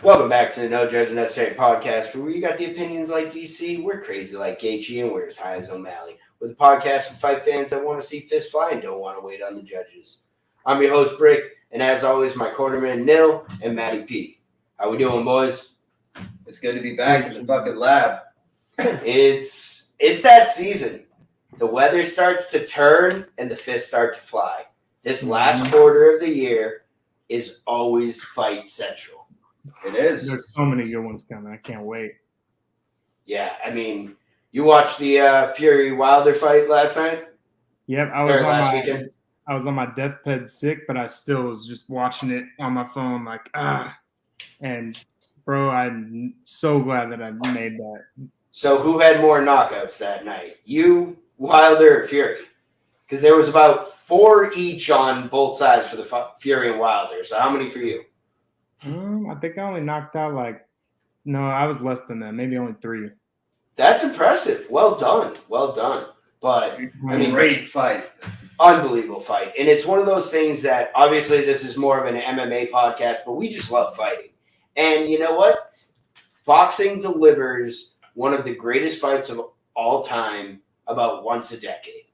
Welcome back to the No Judgment Necessary podcast, where we got the opinions like DC, we're crazy like Gaethje, and we're as high as O'Malley. With a podcast for fight fans that want to see fists fly and don't want to wait on the judges. I'm your host, Brick, and as always, my quarterman, Nil, and Matty P. How we doing, boys? It's good to be back in the fucking lab. It's that season. The weather starts to turn, and the fists start to fly. This last quarter of the year is always fight central. It is. There's so many good ones coming. I can't wait. Yeah, I mean, you watched the Fury Wilder fight last night? Yep, I was on my deathbed sick, but I still was just watching it on my phone like, And, bro, I'm so glad that I made that. So who had more knockouts that night? You, Wilder, or Fury? Because there was about 4 each on both sides for the Fury and Wilder. So how many for you? I think I only knocked out I was less than that. Maybe only 3. That's impressive. Well done. Well done. But, I mean, great fight. Unbelievable fight. And it's one of those things that, obviously, this is more of an MMA podcast, but we just love fighting. And you know what? Boxing delivers one of the greatest fights of all time about once a decade.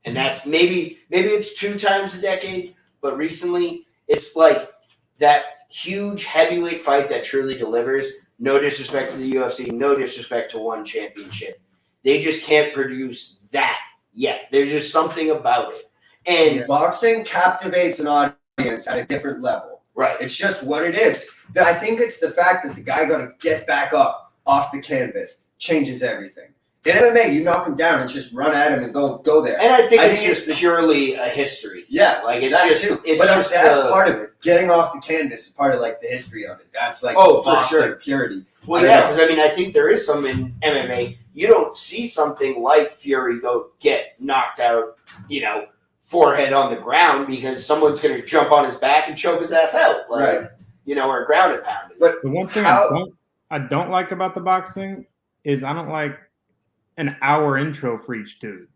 And that's maybe it's 2 times a decade, but recently it's like that huge heavyweight fight that truly delivers. No disrespect to the UFC, no disrespect to one championship. They just can't produce that yet. There's just something about it. And boxing captivates an audience at a different level. Right. It's just what it is. I think it's the fact that the guy got to get back up off the canvas changes everything. In MMA, you knock him down and just run at him and go there. And I think it's just purely a history thing. Yeah, like it's that just. Too. It's but just that's part of it. Getting off the canvas is part of like the history of it. That's like boxing for sure. Purity. Well, yeah, because I mean, I think there is some in MMA. You don't see something like Fury go get knocked out, forehead on the ground because someone's going to jump on his back and choke his ass out, right? Or ground and pound it. But the one thing I don't like about the boxing is I don't like an hour intro for each dude.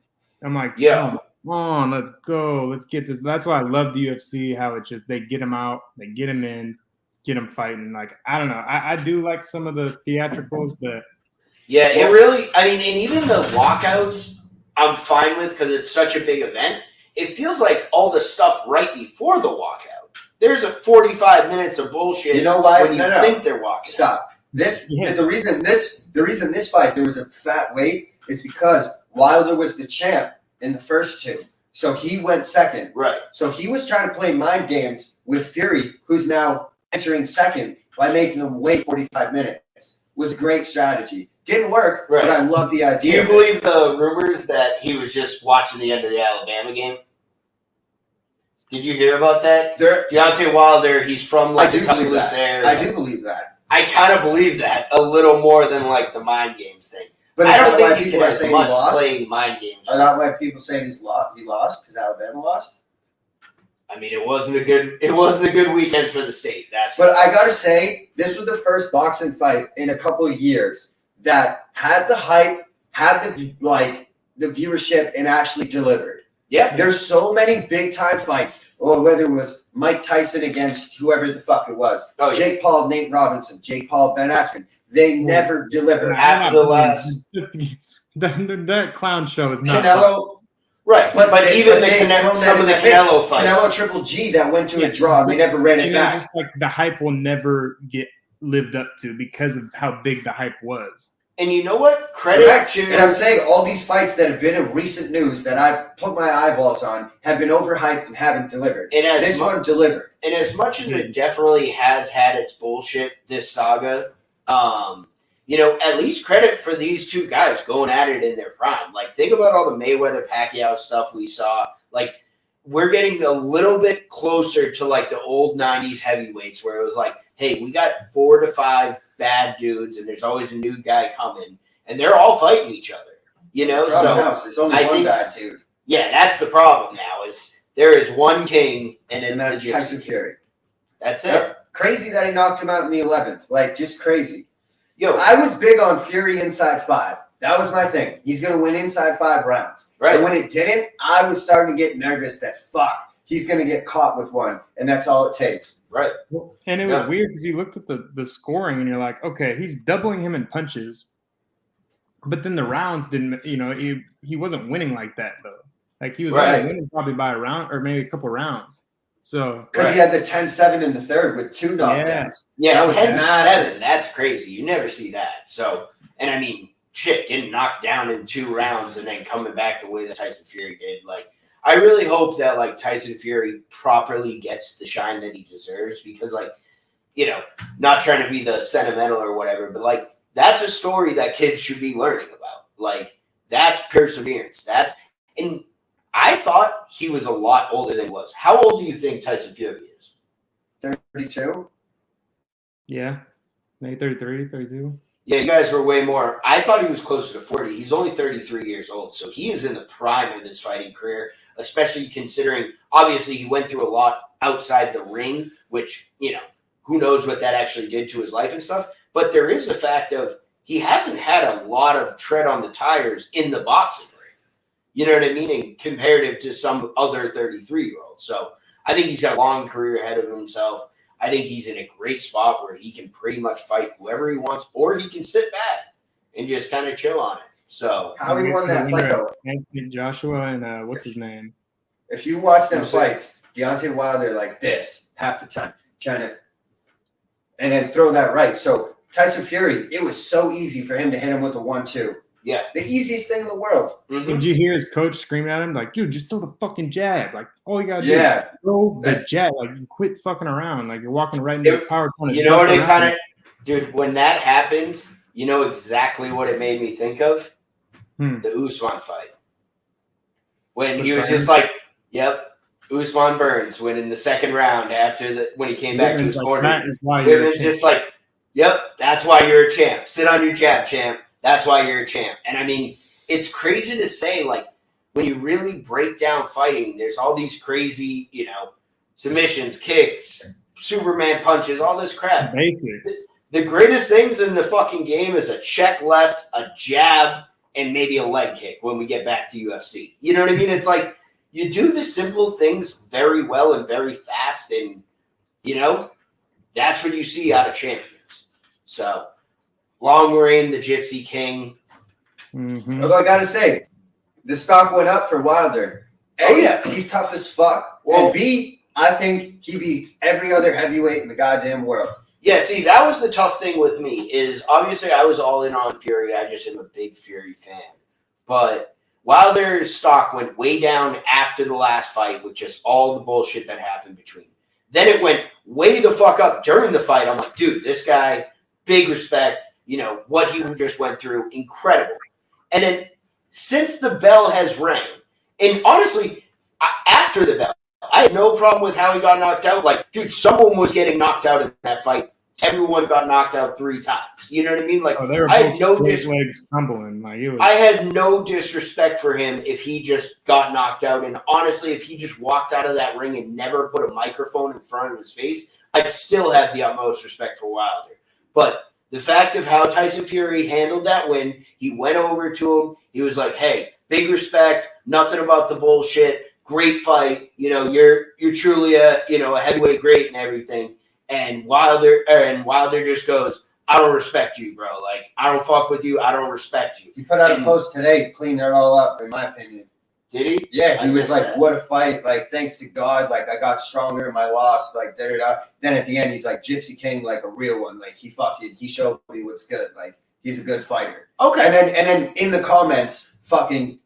I'm like, come on, let's go, let's get this. That's why I love the UFC. How it's just they get him out, they get him in, get him fighting. Like I don't know, I do like some of the theatricals, but yeah, it really. I mean, and even the walkouts, I'm fine with because it's such a big event. It feels like all the stuff right before the walkout. There's a 45 minutes of bullshit. You know why? When you think they're walking. Stop. The reason this fight there was a fat wait is because Wilder was the champ in the first 2, so he went second. Right. So he was trying to play mind games with Fury, who's now entering second by making him wait 45 minutes. It was a great strategy. Didn't work, but I love the idea. Do you believe the rumors that he was just watching the end of the Alabama game? Did you hear about that? Deontay Wilder, he's from the Tuscaloosa area. I do believe that. I kind of believe that a little more than the mind games thing. But I don't think you can as much play mind games. Are that why people saying he lost because Alabama lost? I mean, it wasn't a good weekend for the state. But I gotta say, this was the first boxing fight in a couple of years that had the hype, had the viewership, and actually delivered. Yeah, there's so many big time fights, or whether it was Mike Tyson against whoever the fuck it was, Jake Paul, Nate Robinson, Jake Paul, Ben Askren. They never delivered. After the last, that clown show is not Canelo, right? But even some of the Canelo fights, Canelo Triple G that went to a draw, they never ran it back. Just like the hype will never get lived up to because of how big the hype was. And you know what? Credit to... And I'm saying all these fights that have been in recent news that I've put my eyeballs on have been overhyped and haven't delivered. This one delivered. And as much as it definitely has had its bullshit, this saga, at least credit for these 2 guys going at it in their prime. Like, think about all the Mayweather-Pacquiao stuff we saw. Like, we're getting a little bit closer to, the old 90s heavyweights where it was like, hey, we got 4 to 5 bad dudes, and there's always a new guy coming, and they're all fighting each other. There's only one bad dude. Yeah, that's the problem now. Is there is one king, and that's Tyson Fury. That's it. Crazy that he knocked him out in the 11th. Just crazy. Yo, I was big on Fury inside 5. That was my thing. He's gonna win inside 5 rounds. Right. And when it didn't, I was starting to get nervous that he's going to get caught with one, and that's all it takes. Right. And it was weird because you looked at the scoring and you're like, okay, he's doubling him in punches, but then the rounds didn't. He wasn't winning like that though. Like he was only winning probably by a round or maybe a couple rounds. So because he had the 10-7 in the third with 2 knockdowns. Yeah, that was 10-7. That's crazy. You never see that. So, and I mean, shit, getting knocked down in 2 rounds and then coming back the way that Tyson Fury did. Like, I really hope that like Tyson Fury properly gets the shine that he deserves because, like, not trying to be the sentimental or whatever, but like that's a story that kids should be learning about. Like, that's perseverance. And I thought he was a lot older than he was. How old do you think Tyson Fury is? 32? Yeah. Maybe 33, 32. Yeah, you guys were way more. I thought he was closer to 40. He's only 33 years old. So he is in the prime of his fighting career, especially considering, obviously, he went through a lot outside the ring, which, who knows what that actually did to his life and stuff. But there is a fact of he hasn't had a lot of tread on the tires in the boxing ring. You know what I mean? And comparative to some other 33-year-olds. So I think he's got a long career ahead of himself. I think he's in a great spot where he can pretty much fight whoever he wants, or he can sit back and just kind of chill on it. So how he won that fight, though? Anthony Joshua and what's his name? If you watch them fights, Deontay Wilder like this half the time, trying to, and then throw that right. So Tyson Fury, it was so easy for him to hit him with a 1-2. Yeah. The easiest thing in the world. Mm-hmm. Did you hear his coach screaming at him like, dude, just throw the fucking jab. Like, all you got to do is throw the jab. Like, you quit fucking around. Like, you're walking right into the power. You know what it kind of – dude, when that happened, you know exactly what it made me think of? The Usman fight. When he was just like, yep, Usman Burns winning the second round when he came back to his corner. Women's just like, yep, that's why you're a champ. Sit on your jab, champ. That's why you're a champ. And I mean, it's crazy to say, like, when you really break down fighting, there's all these crazy, submissions, kicks, Superman punches, all this crap. Basics. The greatest things in the fucking game is a check left, a jab, and maybe a leg kick when we get back to UFC. You know what I mean? It's like you do the simple things very well and very fast, and, that's what you see out of champions. So, long reign, the Gypsy King. Mm-hmm. Although I got to say, the stock went up for Wilder. A, he's tough as fuck. Well, and B, I think he beats every other heavyweight in the goddamn world. Yeah, see, that was the tough thing with me is obviously I was all in on Fury. I just am a big Fury fan. But Wilder's stock went way down after the last fight with just all the bullshit that happened between. Then it went way the fuck up during the fight. I'm like, dude, this guy, big respect. What he just went through, incredible. And then since the bell has rang, and honestly, after the bell, I had no problem with how he got knocked out. Like, dude, someone was getting knocked out in that fight. Everyone got knocked out 3 times. You know what I mean? Like, they were I had legs stumbling. Like, I had no disrespect for him if he just got knocked out. And honestly, if he just walked out of that ring and never put a microphone in front of his face, I'd still have the utmost respect for Wilder. But the fact of how Tyson Fury handled that win, he went over to him. He was like, hey, big respect, nothing about the bullshit, great fight. You're truly a heavyweight great and everything. And Wilder just goes, I don't respect you, bro. Like, I don't fuck with you. I don't respect you. He put out a post today, cleaned it all up, in my opinion. Did he? Yeah, he was like, what a fight. Like, thanks to God, like, I got stronger in my loss, like, da-da-da. Then at the end, he's like, Gypsy King, like, a real one. Like, he showed me what's good. Like, he's a good fighter. Okay. And then in the comments, fucking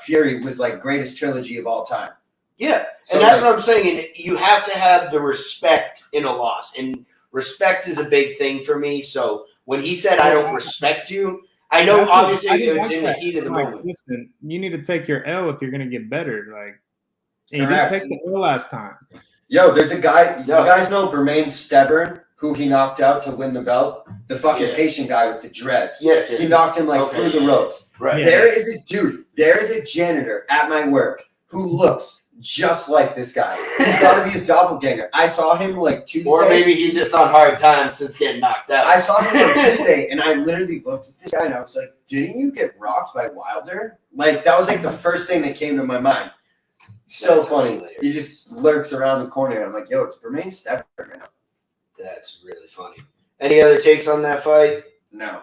Fury was, like, greatest trilogy of all time. Yeah, so, and that's what I'm saying. And you have to have the respect in a loss. And respect is a big thing for me. So when he said, I don't respect you, I know obviously it was in the heat of the moment. Listen, you need to take your L if you're going to get better. Like, and you didn't take the L last time. Yo, there's a guy, you guys know Bermain Stevern, who he knocked out to win the belt? The fucking patient guy with the dreads. Yes. He knocked him through the ropes. Right. There is a janitor at my work who looks just like this guy. He's got to be his doppelganger. I saw him Tuesday. Or maybe he's just on hard times since getting knocked out. I saw him on Tuesday, and I literally looked at this guy, and I was like, didn't you get rocked by Wilder? Like, that was the first thing that came to my mind. So That's funny. hilarious. He just lurks around the corner. I'm like, yo, it's Bermain Stepper now. That's really funny. Any other takes on that fight? No.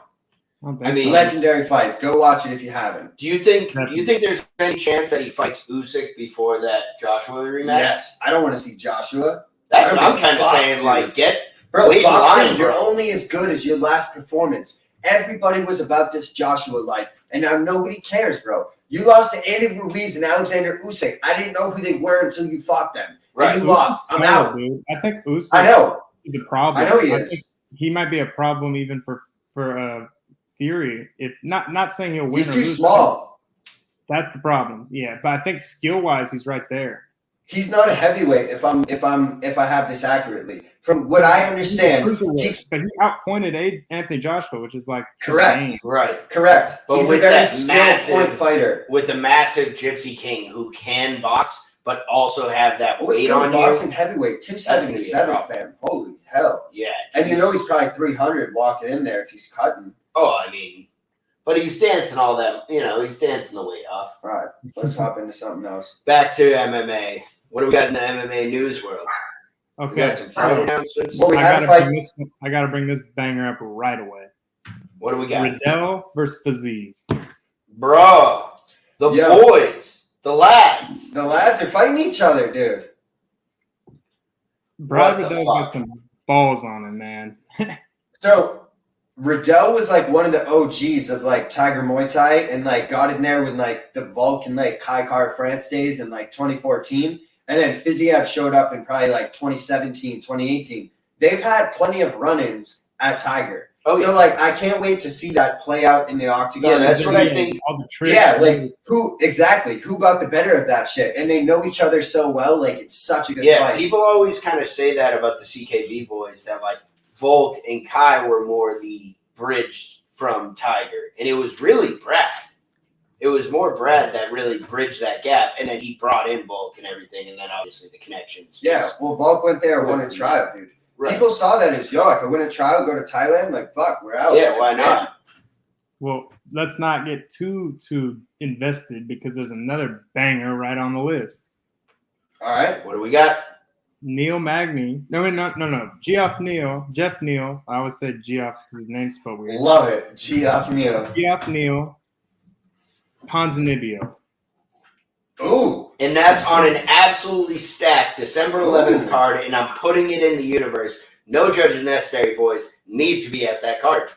I mean, legendary fight. Go watch it if you haven't. Do you think there's any chance that he fights Usyk before that Joshua rematch? Yes. I don't want to see Joshua. That's what I'm kind of saying. Dude. Like, Bro, wait in boxing, line, you're bro. only as good as your last performance. Everybody was about this Joshua life, and now nobody cares, bro. You lost to Andy Ruiz and Alexander Usyk. I didn't know who they were until you fought them. Right. And you lost. I'm out. Dude. I think Usyk I know. is a problem. I know he think is. he might be a problem even for Fury. If not saying he'll win. He's or too lose, small. That's the problem. Yeah, but I think skill wise, he's right there. He's not a heavyweight. If I have this accurately, from what I understand, but he outpointed Anthony Joshua, which is like correct. insane. Right. Correct. But He's with a very that skilled point fighter. With the massive Gypsy King who can box, but also have that What's weight good on boxing you. heavyweight? 277, fam. Holy hell. Yeah. And you know he's probably 300 walking in there if he's cutting. Oh, I mean, but he's dancing all that, he's dancing the weight off. All right, let's hop into something else. Back to MMA. What do we got in the MMA news world? We Okay, got some fight announcements. Well, I gotta bring this banger up right away. What do we got? Riddell versus Fiziev. Bro, the boys, the lads. The lads are fighting each other, dude. Brad Riddell got some balls on him, man. So Riddell was like one of the OGs of like Tiger Muay Thai and like got in there with like the Volk and like Kai Car France days in like 2014. And then Fiziev showed up in probably like 2017, 2018. They've had plenty of run-ins at Tiger. Oh, so like I can't wait to see that play out in the octagon. Yeah, that's what I think. All the tricks. Yeah, like who got the better of that shit? And they know each other so well, like it's such a good fight. People always kind of say that about the CKB boys, that like Volk and Kai were more the bridge from Tiger. And it was really Brad. It was more Brad that really bridged that gap, and then he brought in Volk and everything, and then obviously the connections. Yeah, well, Volk went there, won a trial, dude. Right. People saw that as, yo, I could win a trial, go to Thailand, like, fuck, we're out. Yeah, why not? Well, let's not get too invested because there's another banger right on the list. All right. What do we got? Neil Magny. No. Jeff Neal. I always said Geoff because his name's spelled weird. Love it. Geoff Neal. Geoff Neal. Ponzinibbio. Ooh. And that's on an absolutely stacked December 11th card, and I'm putting it in the universe. No judges necessary, boys. Need to be at that card.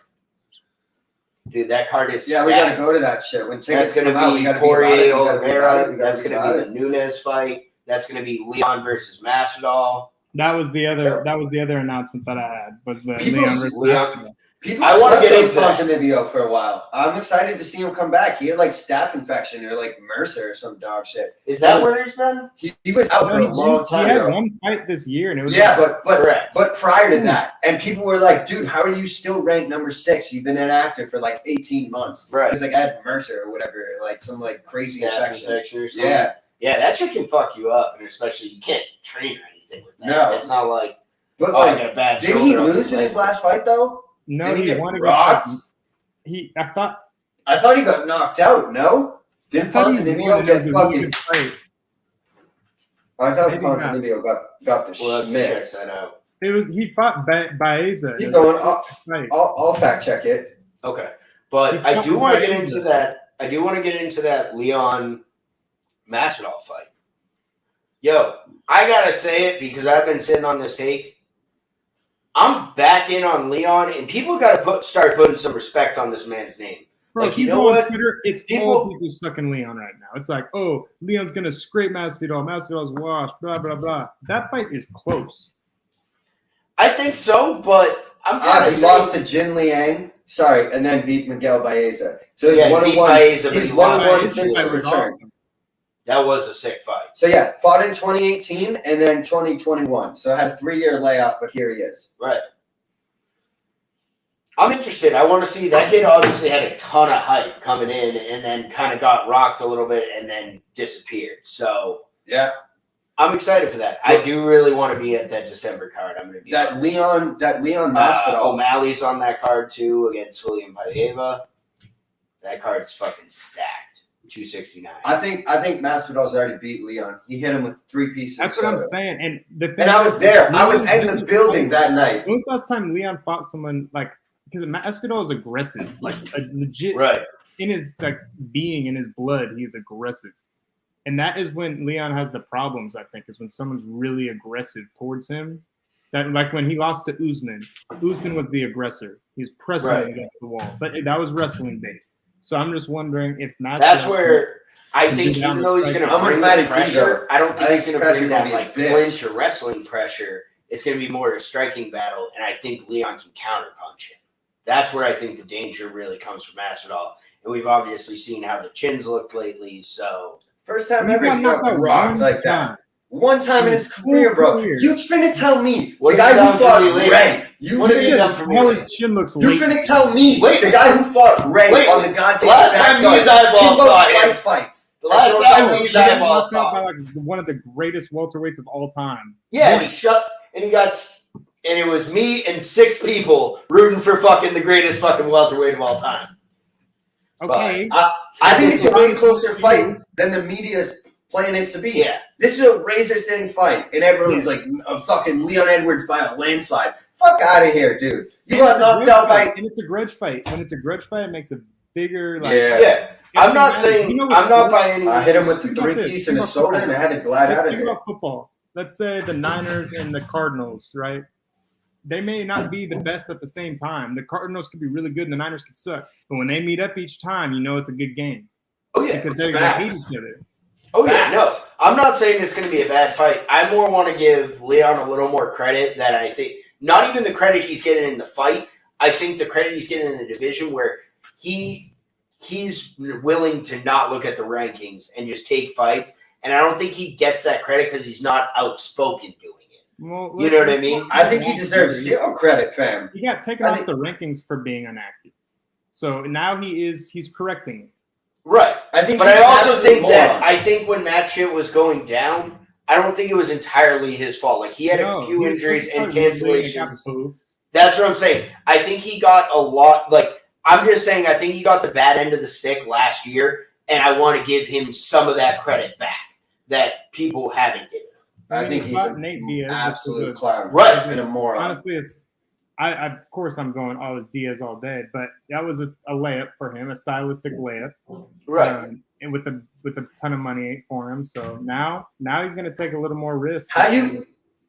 Dude, that card is stacked. We got to go to that shit. When tickets That's going come out, to we be gotta Poirier be about it. Oliveira. That's going to be the Nunes fight. That's going to be Leon versus Masvidal. That was the other announcement that I had. Was the Leon versus Masvidal. People I want to get into Ponzinibbio for a while. I'm excited to see him come back. He had like staph infection or like MRSA or some dog shit. Is that where he's been? He was out for a long time. He had one fight this year, and it was but prior to that, and people were like, "Dude, how are you still ranked number 6? You've been an actor for like 18 months." Right? It's like I had MRSA or whatever, like some like crazy infection or something. Yeah, that shit can fuck you up, and especially you can't train or anything with that. No, it's not like. But I got a bad. Did he lose in his last fight though? No, he won against. I thought he got knocked out. No, didn't Ponzinibbio get fucking? I thought Ponzinibbio got the shit. Check that out. He fought Baeza. Keep going. I'll fact check it. Okay, but I do want to get into that. I do want to get into that Leon Masvidal fight. Yo, I gotta say it because I've been sitting on this take. I'm back in on Leon, and people got to start putting some respect on this man's name. Bro, like, you know what? Twitter, it's all people sucking Leon right now. It's like, oh, Leon's going to scrape Masvidal. Masvidal's washed, blah, blah, blah. That fight is close. I think so, but I'm kind of he lost to Jin Liang. Sorry, and then beat Miguel Baeza. So he's 1-1. He's 1-1 since the return. Awesome. That was a sick fight. So, fought in 2018 and then 2021. So, had a 3-year layoff, but here he is. Right. I'm interested. I want to see. That kid obviously had a ton of hype coming in and then kind of got rocked a little bit and then disappeared. So, I'm excited for that. I do really want to be at that December card. I'm going to be that Leon Masvidal. O'Malley's on that card too against William Paiva. That card's fucking stacked. 269. I think Masvidal's already beat Leon. He hit him with 3 pieces. That's what I'm saying. And the thing And I was there. I was Leon in the building that night. When was the last time Leon fought someone like, because Masvidal is aggressive, like a legit, Right. in his like being, in his blood, he is aggressive. And that is when Leon has the problems, I think, is when someone's really aggressive towards him. That, like when he lost to Usman. Usman was the aggressor. He was pressing him against the wall. But that was wrestling based. So I'm just wondering if Masvidal... That's where I think, even though he's going to bring the pressure, I don't think he's going to bring that like clinch or wrestling pressure. It's going to be more of a striking battle, and I think Leon can counterpunch it. That's where I think the danger really comes from Masvidal. And we've obviously seen how the chins looked lately, so... First time ever he got rocked like that. One time in his career, bro. You finna tell me the guy who fought Ray. You finna tell me the guy who fought Ray on the goddamn slice fights. The last time these eyeballs saw by like one of the greatest welterweights of all time. Yeah, and it was me and 6 people rooting for fucking the greatest fucking welterweight of all time. Okay. I think it's a way closer fight than the media's playing it to be. Yeah. This is a razor-thin fight, and everyone's like, a fucking Leon Edwards by a landslide. Fuck out of here, dude. You got knocked out by... And it's a grudge fight. When it's a grudge fight, it makes a bigger... Like, yeah. I'm not saying... I'm not by any... I hit him with the 3-piece and a soda, and I had to glide out of there. Think about football. Let's say the Niners and the Cardinals, right? They may not be the best at the same time. The Cardinals could be really good, and the Niners could suck. But when they meet up each time, you know it's a good game. Oh, yeah. Because they're going to hate each other. Oh, yeah, no. I'm not saying it's going to be a bad fight. I more want to give Leon a little more credit that I think, not even the credit he's getting in the fight, I think the credit he's getting in the division where he's willing to not look at the rankings and just take fights. And I don't think he gets that credit because he's not outspoken doing it. Well, you know what I mean? I think he deserves 0 credit, fam. He got taken off the rankings for being inactive. So now he's correcting it. Right. But I also think when that shit was going down, I don't think it was entirely his fault. Like, he had a few injuries and cancellations. That's what I'm saying. I think he got a lot, like, I'm just saying I think he got the bad end of the stick last year, and I want to give him some of that credit back that people haven't given him. I think he's an absolute clown. Right. And a moron. Honestly, of course I'm going, it's Diaz all day, but that was a layup for him, a stylistic layup. Right. And with a ton of money for him. So now he's going to take a little more risk.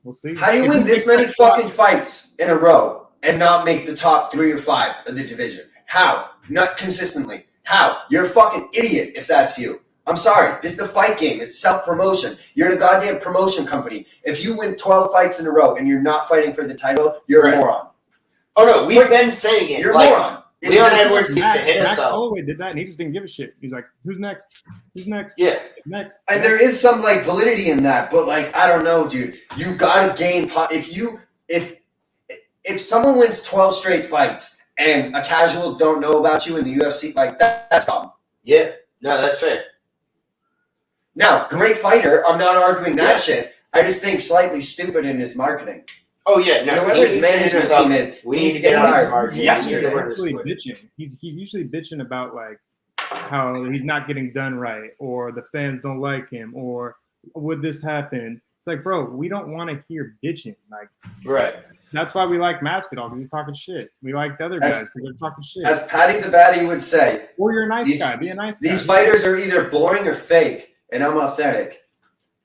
We'll see. How do you win this many fucking fights in a row and not make the top 3 or 5 of the division? How? Not consistently. How? You're a fucking idiot if that's you. I'm sorry. This is the fight game. It's self-promotion. You're in a goddamn promotion company. If you win 12 fights in a row and you're not fighting for the title, you're a moron. Oh, no. We've been saying it. You're a moron. Leon Edwards needs to hit us Max up. Holloway did that, and he just didn't give a shit. He's like, who's next? Who's next? Yeah. Next. And there is some, like, validity in that. But, like, I don't know, dude. You got to gain if someone wins 12 straight fights and a casual don't know about you in the UFC, like, that's dumb. Yeah. No, that's fair. Now, great fighter. I'm not arguing that shit. I just think slightly stupid in his marketing. Oh, yeah. No, whoever his management team is, we need to get on his marketing. Yesterday. He's actually bitching. He's usually bitching about, like, how he's not getting done right, or the fans don't like him, or would this happen? It's like, bro, we don't want to hear bitching. Like, right. That's why we like Masvidal, because he's talking shit. We like the other guys because they're talking shit. As Patty the Baddie would say, or you're a nice guy. Be a nice guy. These fighters are either boring or fake, and I'm authentic.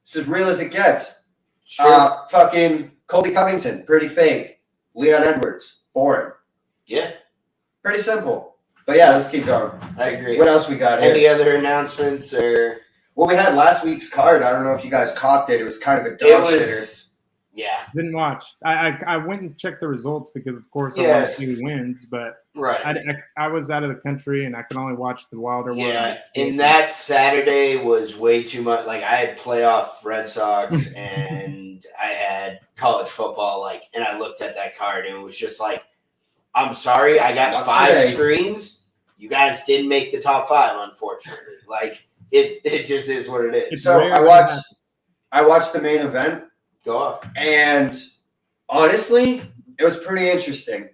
It's as real as it gets. Sure. Fucking Colby Covington, pretty fake. Leon Edwards, boring. Yeah. Pretty simple. But yeah, let's keep going. I agree. What else we got here? Any other announcements or? Well, we had last week's card. I don't know if you guys copped it. It was kind of a dog shitter. Yeah. Didn't watch. I went and checked the results because, of course, I want to see who wins. But I was out of the country, and I could only watch the Wilder one. Yeah, and that Saturday was way too much. Like, I had playoff Red Sox, and I had college football. And I looked at that card, and it was just like, I'm sorry, I got 5 screens. You guys didn't make the top 5, unfortunately. It just is what it is. So I watched the main event. Go off. And honestly, it was pretty interesting.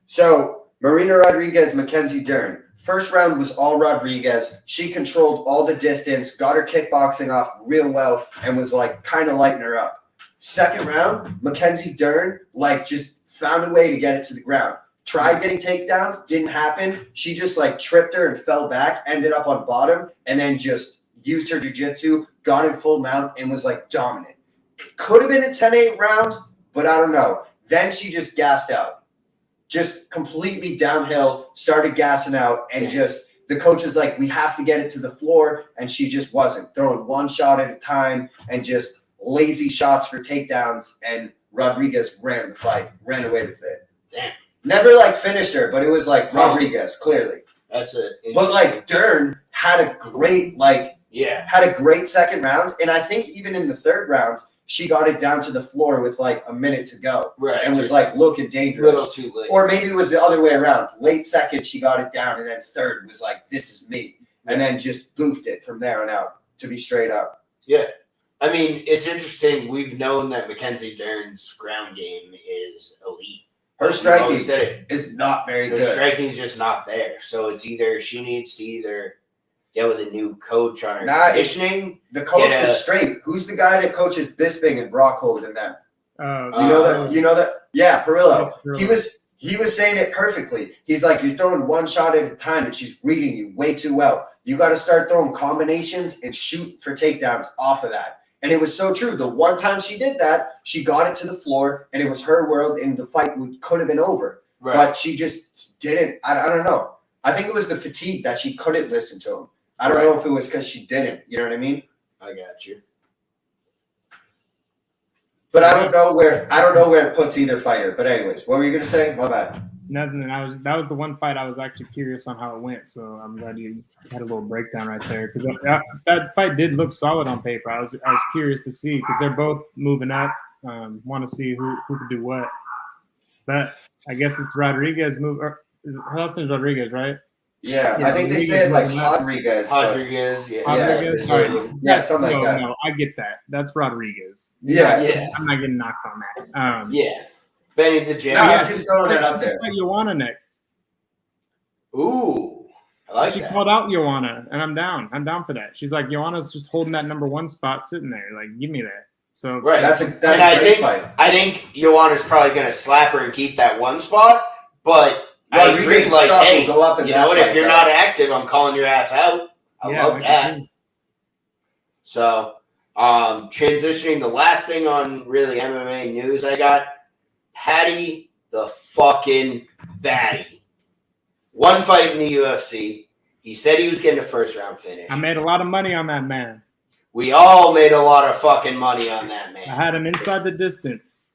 So Marina Rodriguez, Mackenzie Dern, First round was all Rodriguez. She controlled all the distance, got her kickboxing off real well, and was like kind of lighting her up. Second round, Mackenzie Dern like just found a way to get it to the ground. Tried getting takedowns, didn't happen. She just like tripped her and fell back, ended up on bottom, and then just used her jiu-jitsu, got in full mount, and was like dominant. It could have been a 10-8 round, but I don't know. Then she just gassed out. Just completely downhill, started gassing out, and just the coach is like, we have to get it to the floor, and she just wasn't. Throwing one shot at a time and just lazy shots for takedowns, and Rodriguez ran the fight, ran away with it. Damn. Never like finished her, but it was like Rodriguez, clearly. That's it. But like Dern had a great second round, and I think even in the third round, she got it down to the floor with like a minute to go, and was like looking dangerous. Little too late. Or maybe it was the other way around. Late second, she got it down, and then third was like, "This is me," and then just boofed it from there on out to be straight up. Yeah, I mean, it's interesting. We've known that Mackenzie Dern's ground game is elite. Her striking said is not very good. Her striking's just not there. So it's either she needs to get with a new coach on her conditioning. The coach was straight. Who's the guy that coaches Bisping and Brockhold and them? You know that? Yeah, Perillo. He was saying it perfectly. He's like, you're throwing one shot at a time, and she's reading you way too well. You got to start throwing combinations and shoot for takedowns off of that. And it was so true. The one time she did that, she got it to the floor, and it was her world, and the fight could have been over. Right. But she just didn't. I don't know. I think it was the fatigue that she couldn't listen to him. I don't know if it was because she didn't. You know what I mean? I got you. But I don't know where it puts either fighter. But anyways, what were you gonna say? My bad. Nothing. That was the one fight I was actually curious on how it went. So I'm glad you had a little breakdown right there, because that fight did look solid on paper. I was curious to see, because they're both moving up. Want to see who could do what. But I guess it's Rodriguez move. Helston's Rodriguez, right? Yeah, I think they said like Rodriguez. Rodriguez, Rodriguez, something like that. No, I get that. That's Rodriguez. Yeah. I'm not getting knocked on that. Benny the Jet. No, I'm just throwing it out there. Joanna next. Ooh, I like she that. She called out Joanna, and I'm down. I'm down for that. She's like, Joanna's just holding that number one spot, sitting there. Like, give me that. So right, that's a great fight. I think Joanna's probably gonna slap her and keep that one spot, but. I agree, like, hey, go up you know what? If you're not active, I'm calling your ass out. I love that. So, transitioning, the last thing on really MMA news I got, Paddy the fucking Batty. One fight in the UFC. He said he was getting a first round finish. I made a lot of money on that man. We all made a lot of fucking money on that man. I had him inside the distance.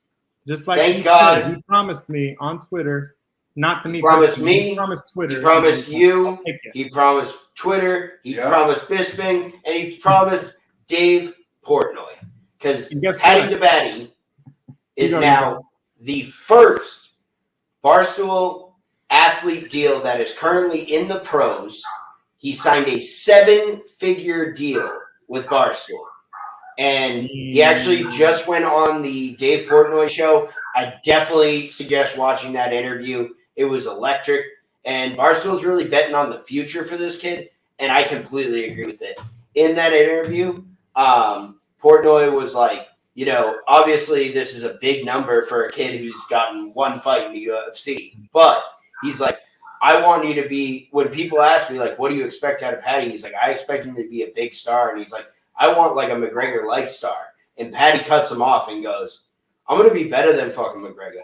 Just like Thank God. Said. He promised me on Twitter. Not to me. He promised me. He promised Twitter. He promised you. He promised Twitter. He promised Bisping, and he promised Dave Portnoy. Because Paddy the Batty is now the first Barstool athlete deal that is currently in the pros. He signed a 7-figure deal with Barstool, and he actually just went on the Dave Portnoy show. I definitely suggest watching that interview. It was electric, and Barstool's really betting on the future for this kid, and I completely agree with it. In that interview, Portnoy was like, you know, obviously this is a big number for a kid who's gotten one fight in the UFC, but he's like, I want you to be, when people ask me, like, what do you expect out of Paddy? He's like, I expect him to be a big star, and he's like, I want like a McGregor-like star. And Paddy cuts him off and goes, I'm going to be better than fucking McGregor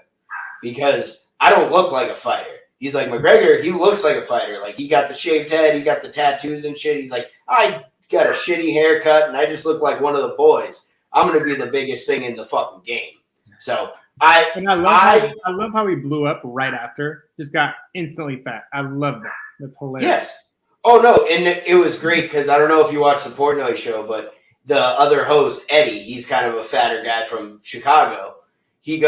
because I don't look like a fighter. He's like, McGregor, he looks like a fighter. Like, he got the shaved head, he got the tattoos and shit. He's like, I got a shitty haircut, and I just look like one of the boys. I'm going to be the biggest thing in the fucking game. So, I love how he blew up right after. Just got instantly fat. I love that. That's hilarious. Yes. Oh, no, and it was great because I don't know if you watched the Portnoy show, but the other host, Eddie, he's kind of a fatter guy from Chicago. He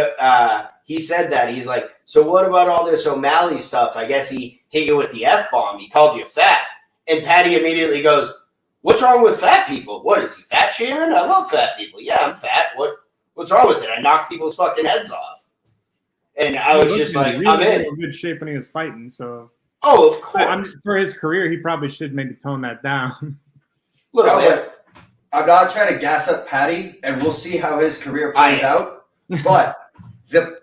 said that. He's like, so what about all this O'Malley stuff? I guess he hit you with the F-bomb. He called you fat. And Paddy immediately goes, what's wrong with fat people? What, is he fat shaming? I love fat people. Yeah, I'm fat. What's wrong with it? I knock people's fucking heads off. And I was just like, really I'm in. Good shape when he was fighting, so. Oh, of course. For his career, he probably should maybe tone that down. Little bit. I'm not trying to gas up Patty, and we'll see how his career plays out. But the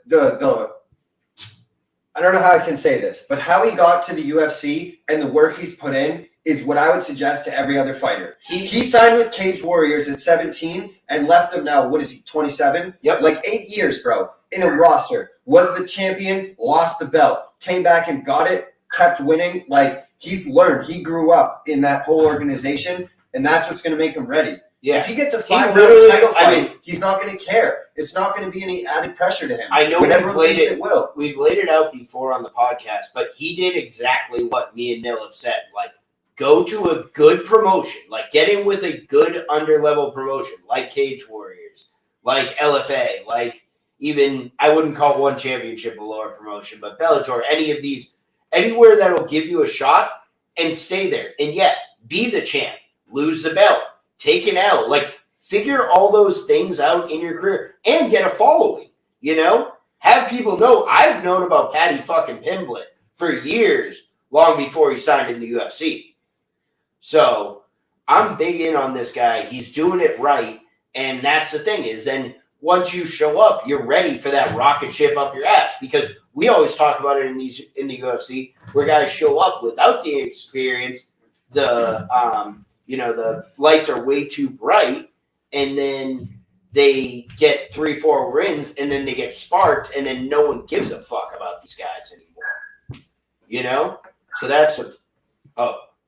I don't know how I can say this, but how he got to the UFC and the work he's put in is what I would suggest to every other fighter. He signed with Cage Warriors at 17 and left them now, what is he, 27? Yep. Like 8 years, bro, in a roster. Was the champion, lost the belt, came back and got it, kept winning. Like, he's learned. He grew up in that whole organization, and that's what's going to make him ready. Yeah. If he gets a 5-round title fight, he's not going to care. It's not going to be any added pressure to him. I know it will. We've laid it out before on the podcast, but he did exactly what me and Nil have said. Like, go to a good promotion. Like, get in with a good underlevel promotion, like Cage Warriors, like LFA, like even, I wouldn't call One Championship a lower promotion, but Bellator, any of these, anywhere that'll give you a shot and stay there. And yet, be the champ, lose the belt, take an L, like figure all those things out in your career and get a following, you know? Have people know. I've known about Patty fucking Pimblett for years, long before he signed in the UFC. So I'm big in on this guy. He's doing it right. And that's the thing is then once you show up, you're ready for that rocket ship up your ass, because we always talk about it in the UFC where guys show up without the experience, the lights are way too bright, and then they get 3-4 wins, and then they get sparked, and then no one gives a fuck about these guys anymore. You know? So that's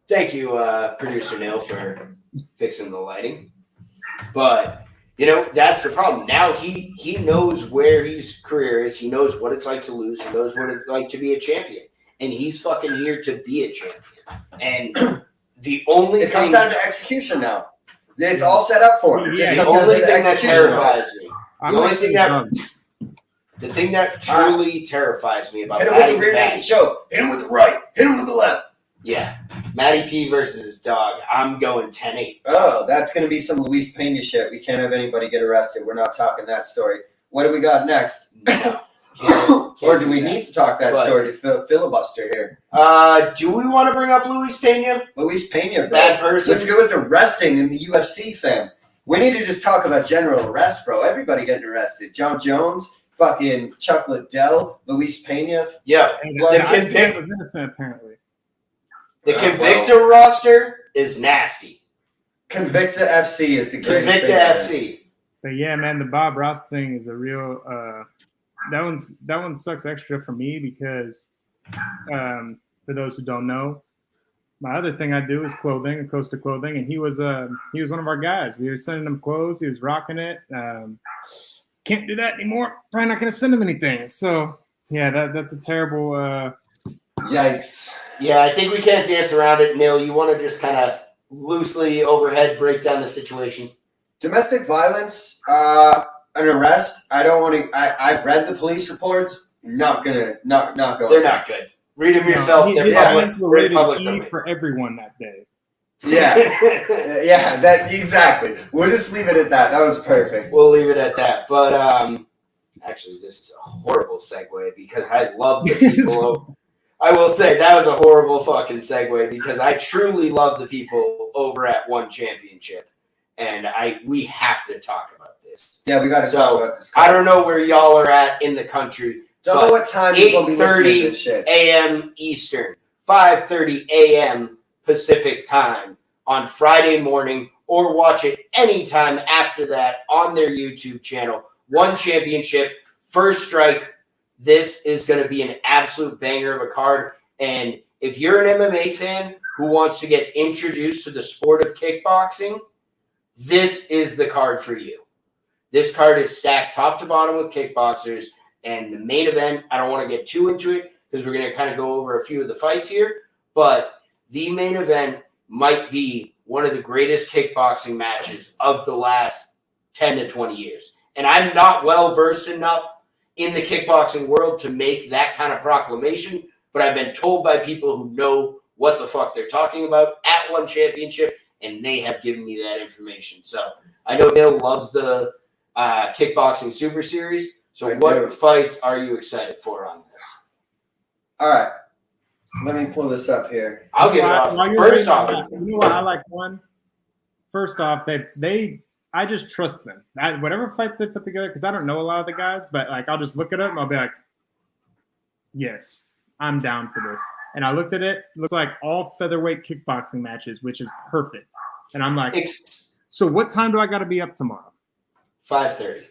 thank you, Producer Neil, for fixing the lighting. But, you know, that's the problem. Now he knows where his career is. He knows what it's like to lose. He knows what it's like to be a champion. And he's fucking here to be a champion. And the only It comes down to execution now. It's all set up for him. The only thing that terrifies me. The thing that truly terrifies me about hit him with the rear naked choke. Hit him with the right. Hit him with the left. Yeah. Matty P versus his dog. I'm going 10-8. Oh, that's going to be some Luis Pena shit. We can't have anybody get arrested. We're not talking that story. What do we got next? No. Or do we need to talk that story to filibuster here? Do we want to bring up Luis Pena? Luis Pena, bro. Bad person. Let's go with the arresting in the UFC, fam. We need to just talk about general arrests, bro. Everybody getting arrested. John Jones, fucking Chuck Liddell, Luis Pena. Yeah. The was innocent, apparently. The Convicta roster is nasty. Convicta FC is the greatest Convicta FC. But yeah, man, the Bob Ross thing is a real that one sucks extra for me because for those who don't know, my other thing I do is clothing, Costa Clothing, and he was one of our guys. We were sending him clothes, he was rocking it. Can't do that anymore. Probably not gonna send him anything. So yeah, that's a terrible yikes. Yeah, I think we can't dance around it, Neil. You want to just kind of loosely overhead break down the situation? Domestic violence, an arrest. I don't want to. I've read the police reports. Not going. They're not good. Read them yourself. They're public for everyone that day. Yeah, yeah. That exactly. We'll just leave it at that. That was perfect. We'll leave it at that. But actually, this is a horrible segue because I love the people. I will say that was a horrible fucking segue because I truly love the people over at One Championship, and we have to talk about this. Yeah, we got to talk about this. I don't know where y'all are at in the country. Don't know what time you'll be listening to this shit. 8:30 a.m. Eastern, 5:30 a.m. Pacific time on Friday morning, or watch it anytime after that on their YouTube channel. One Championship, First Strike. This is going to be an absolute banger of a card. And if you're an MMA fan who wants to get introduced to the sport of kickboxing, this is the card for you. This card is stacked top to bottom with kickboxers. And the main event, I don't want to get too into it because we're going to kind of go over a few of the fights here. But the main event might be one of the greatest kickboxing matches of the last 10 to 20 years. And I'm not well versed enough in the kickboxing world to make that kind of proclamation, but I've been told by people who know what the fuck they're talking about at One Championship, and they have given me that information. So I know Neil loves the Kickboxing Super Series. So what fights are you excited for on this? All right. Let me pull this up here. I'll get it off. First off, you know why I like one? First off, I just trust them. Whatever fight they put together, because I don't know a lot of the guys, but like I'll just look it up and I'll be like, yes, I'm down for this. And I looked at it. Looks like all featherweight kickboxing matches, which is perfect. And I'm like, so what time do I got to be up tomorrow? 5:30.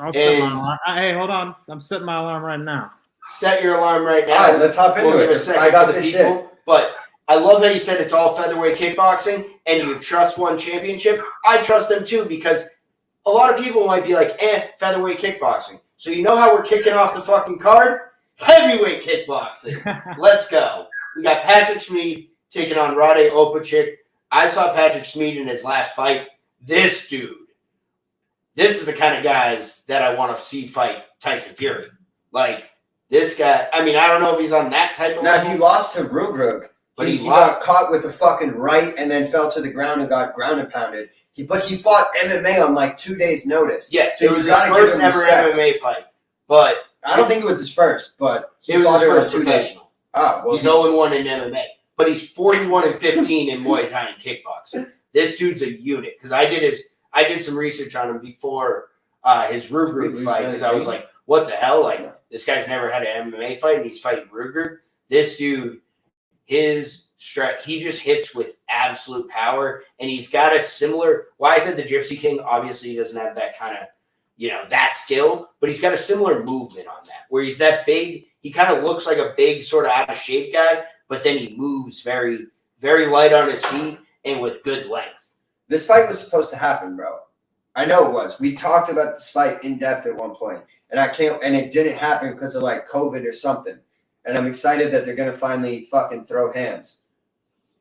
I'll set my alarm. Hey, hold on. I'm setting my alarm right now. Set your alarm right now. All right, let's hop into it. I got this shit. But I love how you said it's all featherweight kickboxing and you trust one championship. I trust them too because a lot of people might be like, featherweight kickboxing. So you know how we're kicking off the fucking card? Heavyweight kickboxing. Let's go. We got Patrick Smeed taking on Rade Opachik. I saw Patrick Smeed in his last fight. This dude. This is the kind of guys that I want to see fight Tyson Fury. Like, this guy, I mean, I don't know if he's on that type of level. Now, he lost to Rugrug. But he got caught with the fucking right and then fell to the ground and got ground and pounded. But he fought MMA on like 2 days' notice. Yeah, so it was his first ever MMA fight. But I don't think it was his first, but he was his first professional. Oh, well, he's 0-1 in MMA. But he's 41-15 in Muay Thai and kickboxing. This dude's a unit. Because I did some research on him before his Rugrug fight. Because I was like, what the hell? Like, this guy's never had an MMA fight and he's fighting Rugrug. This dude, he just hits with absolute power, and he's got a similar. Why I said the Gypsy King, obviously he doesn't have that kind of, that skill, but he's got a similar movement on that, where he's that big. He kind of looks like a big, sort of out of shape guy, but then he moves very, very light on his feet and with good length. This fight was supposed to happen, bro. I know it was. We talked about this fight in depth at one point, and it didn't happen because of like COVID or something. And I'm excited that they're going to finally fucking throw hands.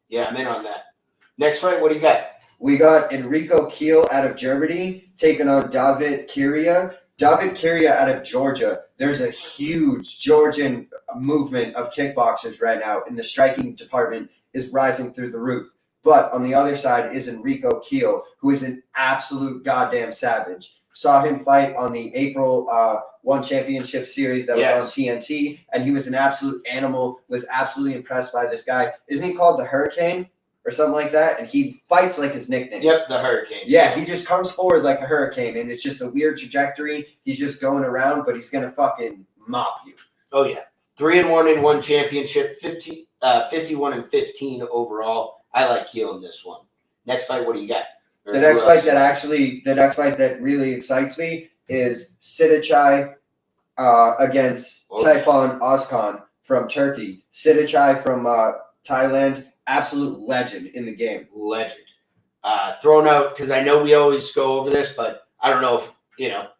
Yeah, I'm in on that. Next fight, what do you got? We got Enrico Kiel out of Germany taking on David Kiria. David Kiria out of Georgia. There's a huge Georgian movement of kickboxers right now, and the striking department is rising through the roof. But on the other side is Enrico Kiel, who is an absolute goddamn savage. Saw him fight on the April 1 championship series that was on TNT, and he was an absolute animal, was absolutely impressed by this guy. Isn't he called the Hurricane or something like that? And he fights like his nickname. Yep, the Hurricane. Yeah, he just comes forward like a hurricane, and it's just a weird trajectory. He's just going around, but he's going to fucking mop you. Oh, yeah. 3-1 in 1 championship, 51-15 overall. I like Kiel in this one. Next fight, what do you got? The next fight that really excites me is Siddichai against Tayfun Özkan from Turkey. Siddichai from Thailand, absolute legend in the game. Legend. Thrown out, because I know we always go over this, but I don't know if,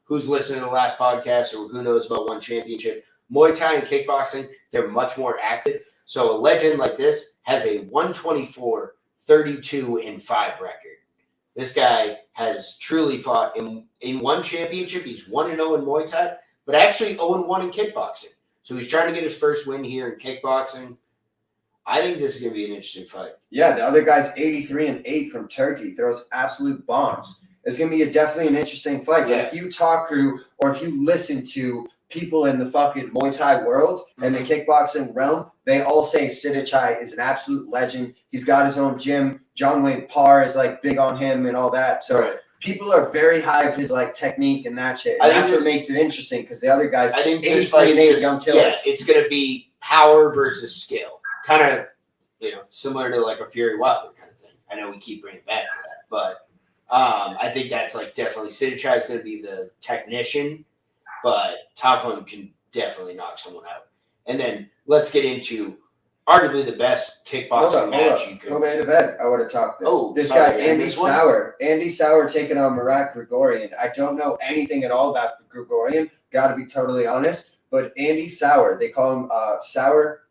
who's listening to the last podcast or who knows about 1 championship. Muay Thai and kickboxing, they're much more active. So a legend like this has a 124, 32-5 record. This guy has truly fought in 1 championship. He's 1-0 in Muay Thai, but actually 0-1 in kickboxing. So he's trying to get his first win here in kickboxing. I think this is going to be an interesting fight. Yeah, the other guy's 83-8 from Turkey. Throws absolute bombs. It's going to be definitely an interesting fight. Yeah. But if you talk to or if you listen to people in the fucking Muay Thai world and the kickboxing realm, they all say Siddichai is an absolute legend. He's got his own gym. John Wayne Parr is like big on him and all that. So people are very high of his like technique and that shit. And that's what makes it interesting because the other guys, I think this fight is young killer. Yeah, it's going to be power versus skill. Kind of, similar to like a Fury Wilder kind of thing. I know we keep bringing it back to that, but I think that's like definitely Siddichai is going to be the technician, but Tayfun can definitely knock someone out. And then let's get into arguably the best kickboxing match you could. Co-main event. I would have talked this. Guy, Andy Sauer. Andy Sauer taking on Marath Gregorian. I don't know anything at all about Gregorian. Got to be totally honest. But Andy Sauer, they call him Sauer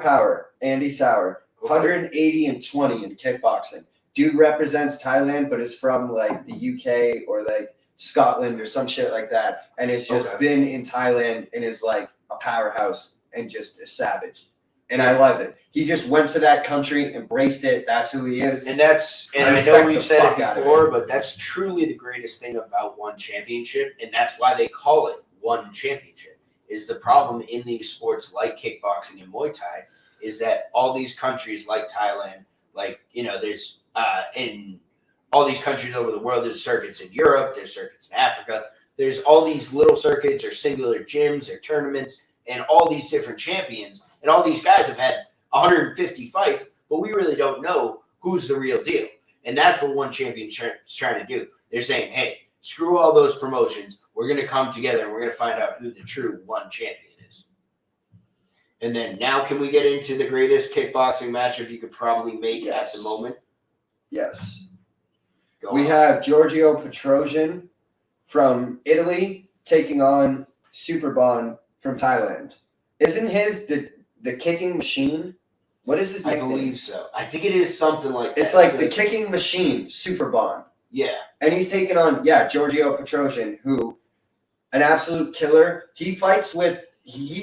Power. Andy Sauer, 180-20 in kickboxing. Dude represents Thailand, but is from like the UK or like Scotland or some shit like that, and has just been in Thailand and is like a powerhouse and just a savage. And I love it. He just went to that country, embraced it. That's who he is. And I know we've said it before, but that's truly the greatest thing about 1 championship, and that's why they call it 1 championship. is the problem in these sports like kickboxing and Muay Thai is that all these countries like Thailand, like, there's in all these countries over the world, there's circuits in Europe, there's circuits in Africa, there's all these little circuits or singular gyms or tournaments and all these different champions. And all these guys have had 150 fights, but we really don't know who's the real deal. And that's what one champion's trying to do. They're saying, hey, screw all those promotions. We're going to come together and we're going to find out who the true one champion is. And then now can we get into the greatest kickboxing matchup you could probably make at the moment? Yes. Go we on. have Giorgio Petrosian from Italy taking on Superbon from Thailand. Isn't his the kicking machine? What is his I nickname? believe so. I think it is something like that. It's like the kicking machine, Superbon. Yeah. And he's taking on, Giorgio Petrosian, who, an absolute killer. He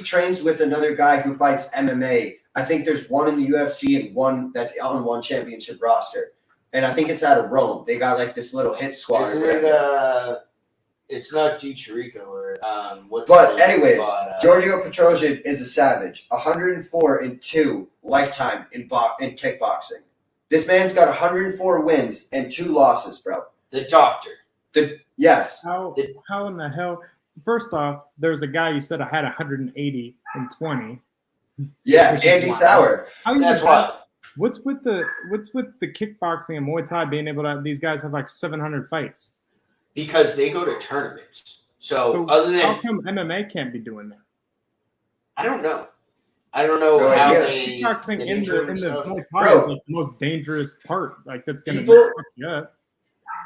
trains with another guy who fights MMA. I think there's one in the UFC and one that's on one championship roster. And I think it's out of Rome. They got like this little hit squad. Isn't it, it's not Di Chirico or, anyways, Giorgio Petrosian is a savage. 104-2 lifetime in kickboxing. This man's got 104 wins and 2 losses, bro. the doctor. Yes. How in the hell? First off, there's a guy you said I had 180 and 20. Yeah, Which is Andy wild. Sauer. How you That's have- why. What's with the kickboxing and Muay Thai being able to? These guys have like 700 fights. Because they go to tournaments. So So other than how come MMA can't be doing that? I don't know No how idea. they Kickboxing in injure the themselves. Muay Thai Bro. is like the most dangerous part. Like that's gonna People- fuck you up.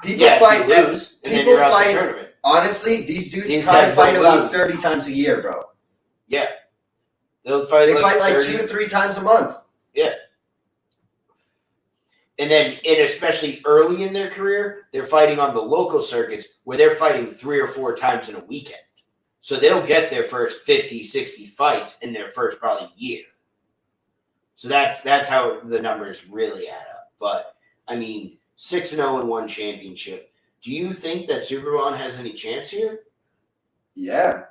People Yeah, fight. if you lose, and then People you're out the fight. tournament. Honestly, these dudes These probably guys fight don't about lose. 30 times a year, bro. Yeah. They'll fight They fight like 30, 2 to 3 times a month. and especially early in their career, they're fighting on the local circuits where they're fighting 3 or 4 times in a weekend. So they'll get their first 50, 60 fights in their first probably year. So that's how the numbers really add up. But I mean, 6-0 and 1 championship. Do you think that Superbon has any chance here? Yeah.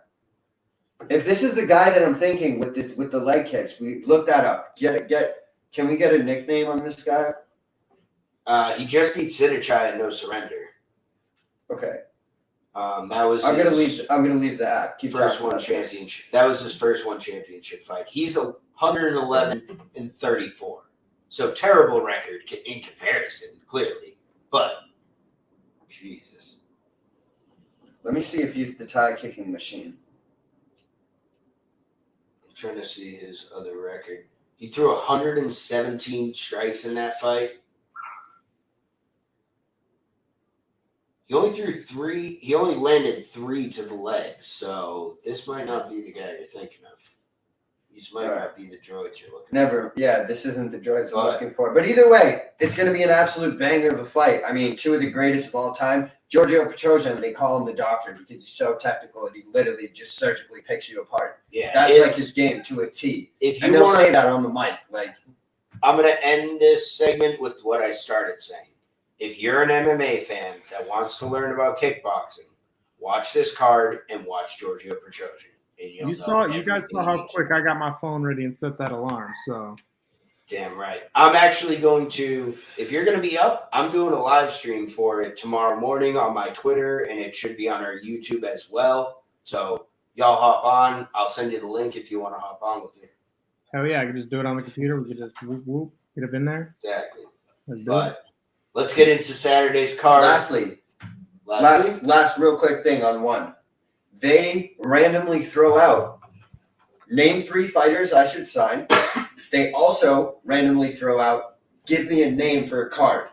If this is the guy that I'm thinking with the leg kicks, we look that up. Can we get a nickname on this guy? He just beat Sinichai at No Surrender. Okay. That was I'm gonna his leave the app. Keep first talking one about this. championship. That was his first one championship fight. He's 111-34. So terrible record in comparison, clearly. But Jesus. Let me see if he's the Thai kicking machine. I'm trying to see his other record. He threw 117 strikes in that fight. He only threw 3. He only landed 3 to the legs. So this might not be the guy you're thinking of. These might not be the droids you're looking Never. Yeah, this isn't the droids I'm But- looking for. But either way, it's going to be an absolute banger of a fight. I mean, 2 of the greatest of all time. Giorgio Petrosian, they call him the doctor because he's so technical and he literally just surgically picks you apart. Yeah, That's like his game to a T. If you And they'll want say that on the mic. Like, I'm going to end this segment with what I started saying. If you're an MMA fan that wants to learn about kickboxing, watch this card and watch Giorgio Petrosian. And you'll know You guys saw how quick I got my phone ready and set that alarm. So Damn right. I'm actually going to, if you're going to be up, I'm doing a live stream for it tomorrow morning on my Twitter, and it should be on our YouTube as well. So y'all hop on. I'll send you the link if you want to hop on with me. hell yeah, I could just do it on the computer. We could just whoop whoop, get up in there. Exactly. Let's do it. But let's get into Saturday's card. lastly, last real quick thing on one. They randomly throw out, name 3 fighters I should sign. They also randomly throw out, give me a name for a card.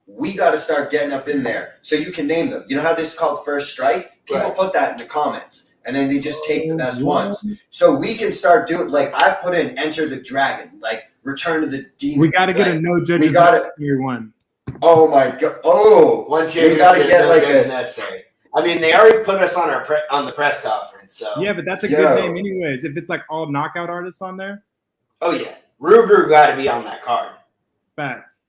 We got to start getting up in there so you can name them. You know how this is called First Strike? People Right. put that in the comments, and then they just take the best ones. So we can start doing, like, I put in Enter the Dragon, like Return of the Demons. We got to get like, a no judges year one. Oh, my God. Oh, One we championship got to get, like, is a... necessary. I mean, they already put us on on the press conference, so. Yeah, but that's a Yo. good name anyways. If it's like all knockout artists on there, Oh, yeah. Ruger got to be on that card. facts.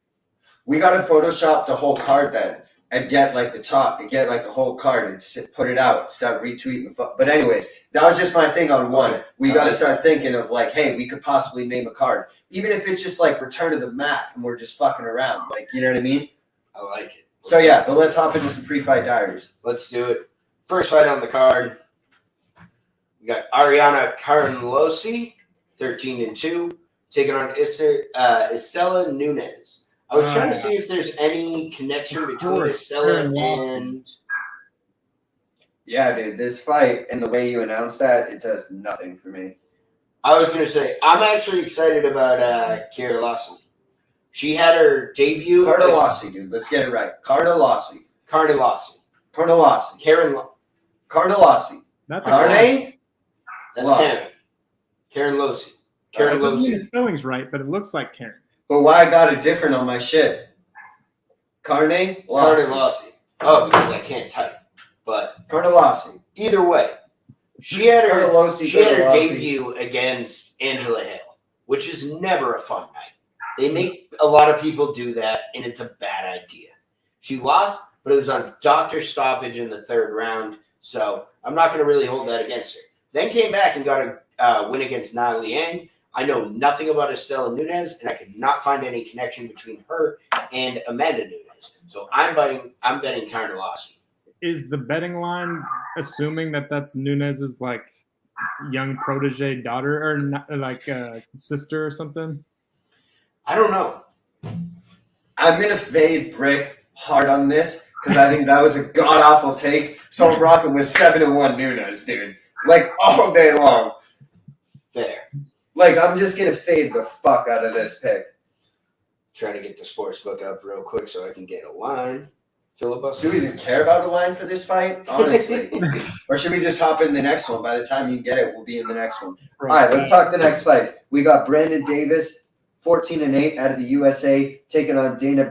We got to Photoshop the whole card then. and get like the top and get like the whole card and put it out, start retweeting the But anyways, that was just my thing on one. We got to start thinking of like, hey, we could possibly name a card, even if it's just like Return of the Mac and we're just fucking around. Like, you know what I mean? I like it. So yeah, but let's hop into some pre-fight diaries. Let's do it. First fight on the card. We got Ariana Carlosi, 13-2, taking on Estela Nunez. I was trying to see if there's any connection between Estela and... Yeah, dude, this fight and the way you announced that, it does nothing for me. I was going to say, I'm actually excited about Kiera Lawson. She had her debut... Cardinelossi, dude. Let's get it right. Cardinelossi. Cardinelossi. Cardinelossi. That's Carne? That's Karen. Karen Lossi. Karen Lossi. Doesn't mean the spelling's right, but it looks like Karen. But why I got it different on my shit? Carne Lossi. Oh, because I can't type. But Cardinelossi. Either way, she had her debut against Angela Hill, which is never a fun night. They make a lot of people do that, and it's a bad idea. She lost, but it was on doctor stoppage in the third round, so I'm not going to really hold that against her. Then came back and got a win against Na Liang. I know nothing about Estela Nunez, and I could not find any connection between her and Amanda Nunes. So I'm betting Cardinelossi. Is the betting line assuming that that's Nunez's like young protege daughter or not, like sister or something? I don't know. I'm gonna fade Brick hard on this because I think that was a god awful take. So I'm rocking with 7-1 Nunez, dude. Like all day long. Fair. Like I'm just gonna fade the fuck out of this pick. Trying to get the sports book up real quick so I can get a line. Filibuster. Do we even care about a line for this fight? Honestly. Or should we just hop in the next one? By the time you get it, we'll be in the next one. All right, let's talk the next fight. We got Brandon Davis, 14-8 out of the USA, taking on Dana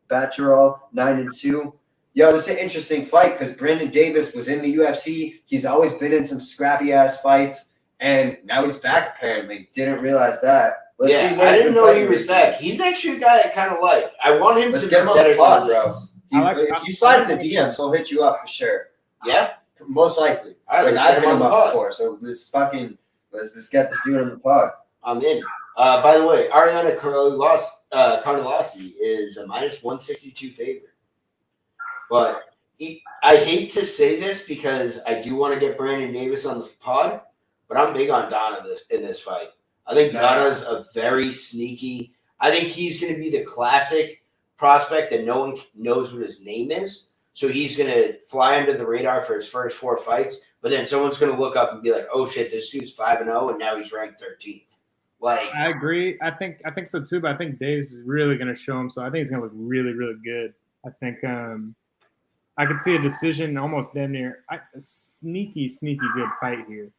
Batcherall, 9-2. Yo, this is an interesting fight because Brandon Davis was in the UFC. He's always been in some scrappy-ass fights, and now he's back, apparently. Didn't realize that. Let's see I didn't know he was back. He's actually a guy I kind of like. I want him to get him on the pod, bro. If you slide in the DMs, he'll hit you up for sure. Yeah? Most likely. All right, I've hit him up before, so let's get this dude on the pod. I'm in. By the way, Ariana Carnelossi is a -162 favorite. But I hate to say this because I do want to get Brandon Davis on the pod, but I'm big on Donna in this fight. I think Donna's a very sneaky. I think he's going to be the classic prospect that no one knows what his name is. So he's going to fly under the radar for his first 4 fights, but then someone's going to look up and be like, "Oh shit, this dude's 5-0 and now he's ranked 13th." Like, I agree. I think so too, but I think Davis is really going to show him. So I think he's going to look really, really good. I think I could see a decision almost damn near a sneaky good fight here.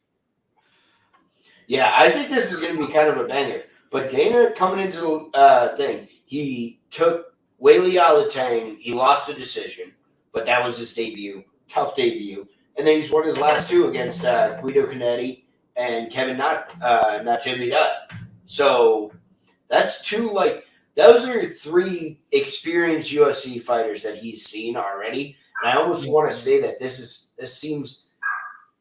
Yeah, I think this is going to be kind of a banger. But Dana coming into the thing, he took Weili Alatang. He lost a decision, but that was his debut. Tough debut. And then he's won his last 2 against Guido Canetti and Kevin Natividad. So that's 2, like, those are 3 experienced UFC fighters that he's seen already. And I almost want to say that this seems...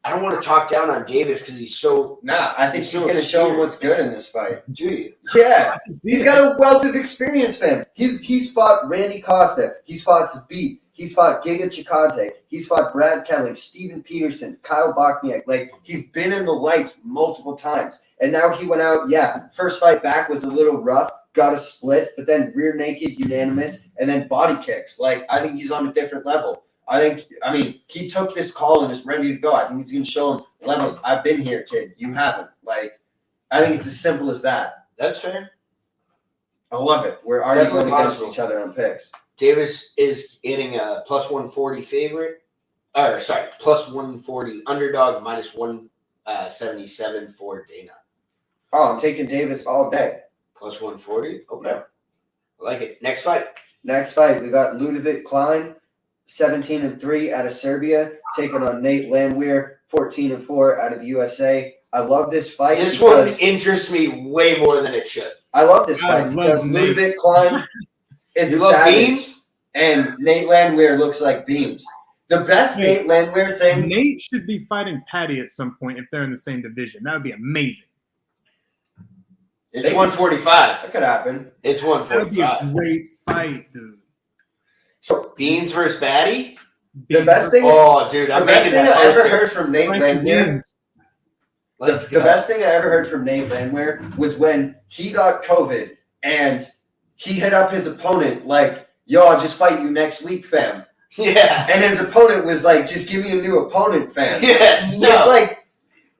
I don't want to talk down on Davis because he's so... Nah, I think he's going to show him what's good in this fight. Do you? Yeah. He's got a wealth of experience, fam. He's fought Randy Costa. He's fought Zabit. He's fought Giga Chikadze. He's fought Brad Kelly, Steven Peterson, Kyle Bochniak. Like, he's been in the lights multiple times. And now he went out, first fight back was a little rough, got a split, but then rear naked, unanimous, and then body kicks. Like, I think he's on a different level. He took this call and is ready to go. I think he's going to show him levels. I've been here, kid. You haven't. Like, I think it's as simple as that. That's fair. I love it. We're already going against each other on picks. Davis is getting a +140 favorite. +140 underdog, -177 for Dana. Oh, I'm taking Davis all day. +140? Okay. Yeah. I like it. Next fight, we got Ludovic Klein, 17-3 out of Serbia, taking on Nate Landwehr, 14-4 out of the USA. I love this fight. This one interests me way more than it should. I love this fight because Ludovic Klein is a savage. and Nate Landwehr looks like Beans. The best Nate Landwehr thing. Nate should be fighting Patty at some point if they're in the same division. That would be amazing. It's 145. That could happen. It's 145. That would be a great fight, dude. So Beans versus Batty? The best thing. Oh, dude, the best thing I ever heard from Nate Landwehr. The best thing I ever heard from Nate Landwehr was when he got COVID and he hit up his opponent like, "Yo, I'll just fight you next week, fam." Yeah. And his opponent was like, "Just give me a new opponent, fam." Yeah. No. It's like,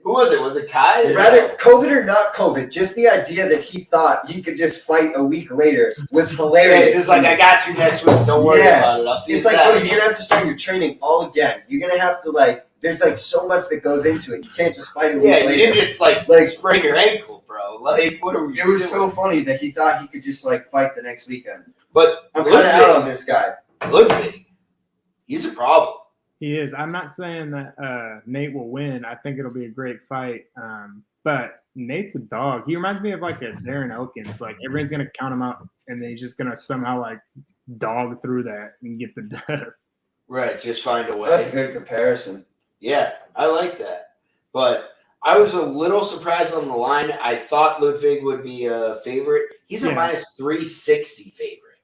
who was it? Was it Kai? Rather COVID or not COVID, just the idea that he thought he could just fight a week later was hilarious. Yeah, it's like, I got you next week. Don't worry about it. I'll see you It's like, Saturday. you're going to have to start your training all again. You're going to have to, like, there's, like, so much that goes into it. You can't just fight a week later. You didn't just, like sprain your ankle, bro. Like, what are we It was so funny that he thought he could just, like, fight the next weekend. But I'm kind of out on this guy. Ludwig, he's a problem. He is. I'm not saying that Nate will win. I think it'll be a great fight. But Nate's a dog. He reminds me of like a Darren Elkins. Like everyone's gonna count him out, and then he's just gonna somehow like dog through that and get the dub. Right. Just find a way. That's a good comparison. Yeah, I like that. But I was a little surprised on the line. I thought Ludwig would be a favorite. He's a minus 360 favorite.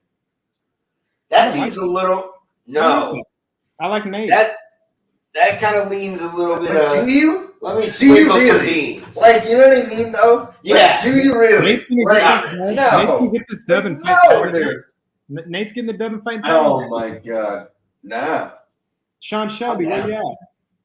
That seems a little. No. I like Nate. That kind of leans a little bit. Do you? Let me do sprinkle you really? Some beans. Like, you know what I mean, though? Yeah. Like, do you really? Nate's gonna get this dub and fight. Nate's getting the dub and fight. Oh my god. Nah. Sean Shelby, where you at?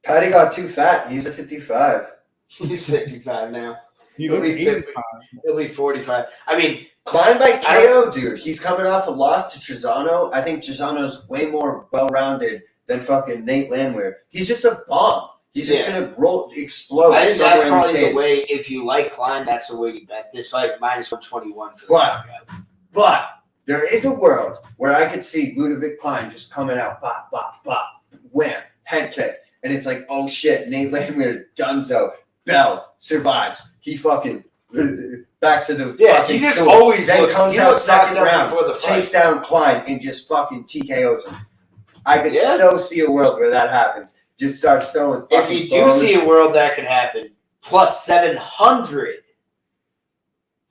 Patty got too fat. He's a 55. He's 55 now. He'll be 55. He'll be 45. I mean, Klein by KO, dude. He's coming off a loss to Trezano. I think Trezano's way more well-rounded than fucking Nate Landwehr. He's just a bomb. He's just gonna explode. I think that's probably the way. If you like Klein, that's the way you bet this fight. Minus 121 for the knockout. But there is a world where I could see Ludovic Klein just coming out, bop, bop, bop, wham, head kick, and it's like, oh shit, Nate Landwehr's donezo. Bell survives. He fucking back to the fucking he just stool. always then comes out second round, before the fight. takes down Klein, and just fucking TKOs him. I could so see a world where that happens. Just starts throwing fucking If you do bones. see a world that could happen, plus 700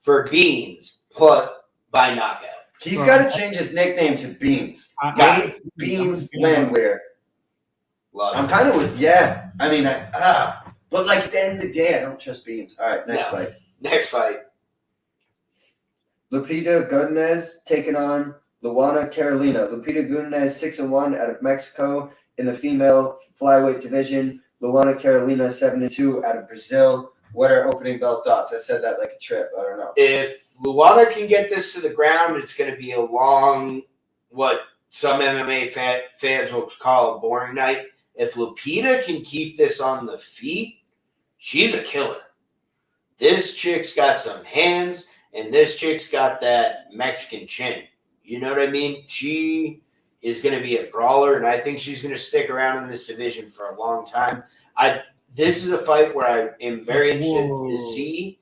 for Beans put by knockout. He's got to change his nickname to Beans. Nate Beans Landwehr. I'm kind of with, I mean, but like at the end of the day, I don't trust Beans. All right, next fight. Next fight. Lupita Gardinez taking on Luana Carolina. Lupita Gardinez 6-1 out of Mexico in the female flyweight division. Luana Carolina 7-2 out of Brazil. What are opening bell thoughts? I said that like a trip. I don't know. If Luana can get this to the ground, it's going to be a long, what some MMA fans will call a boring night. If Lupita can keep this on the feet, she's a killer. This chick's got some hands, and this chick's got that Mexican chin. You know what I mean? She is going to be a brawler, and I think she's going to stick around in this division for a long time. This is a fight where I am very interested to see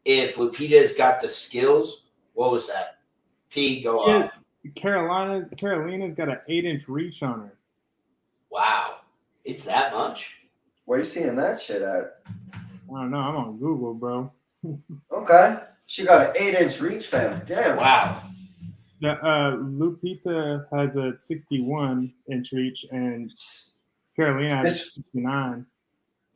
if Lupita's got the skills. What was that? P, go off. Carolina's got an 8-inch reach on her. Wow. It's that much? Where are you seeing that shit at? I don't know. I'm on Google, bro. Okay. She got an 8-inch reach, fam. Damn. Wow. Lupita has a 61-inch reach, and Carolina has 69.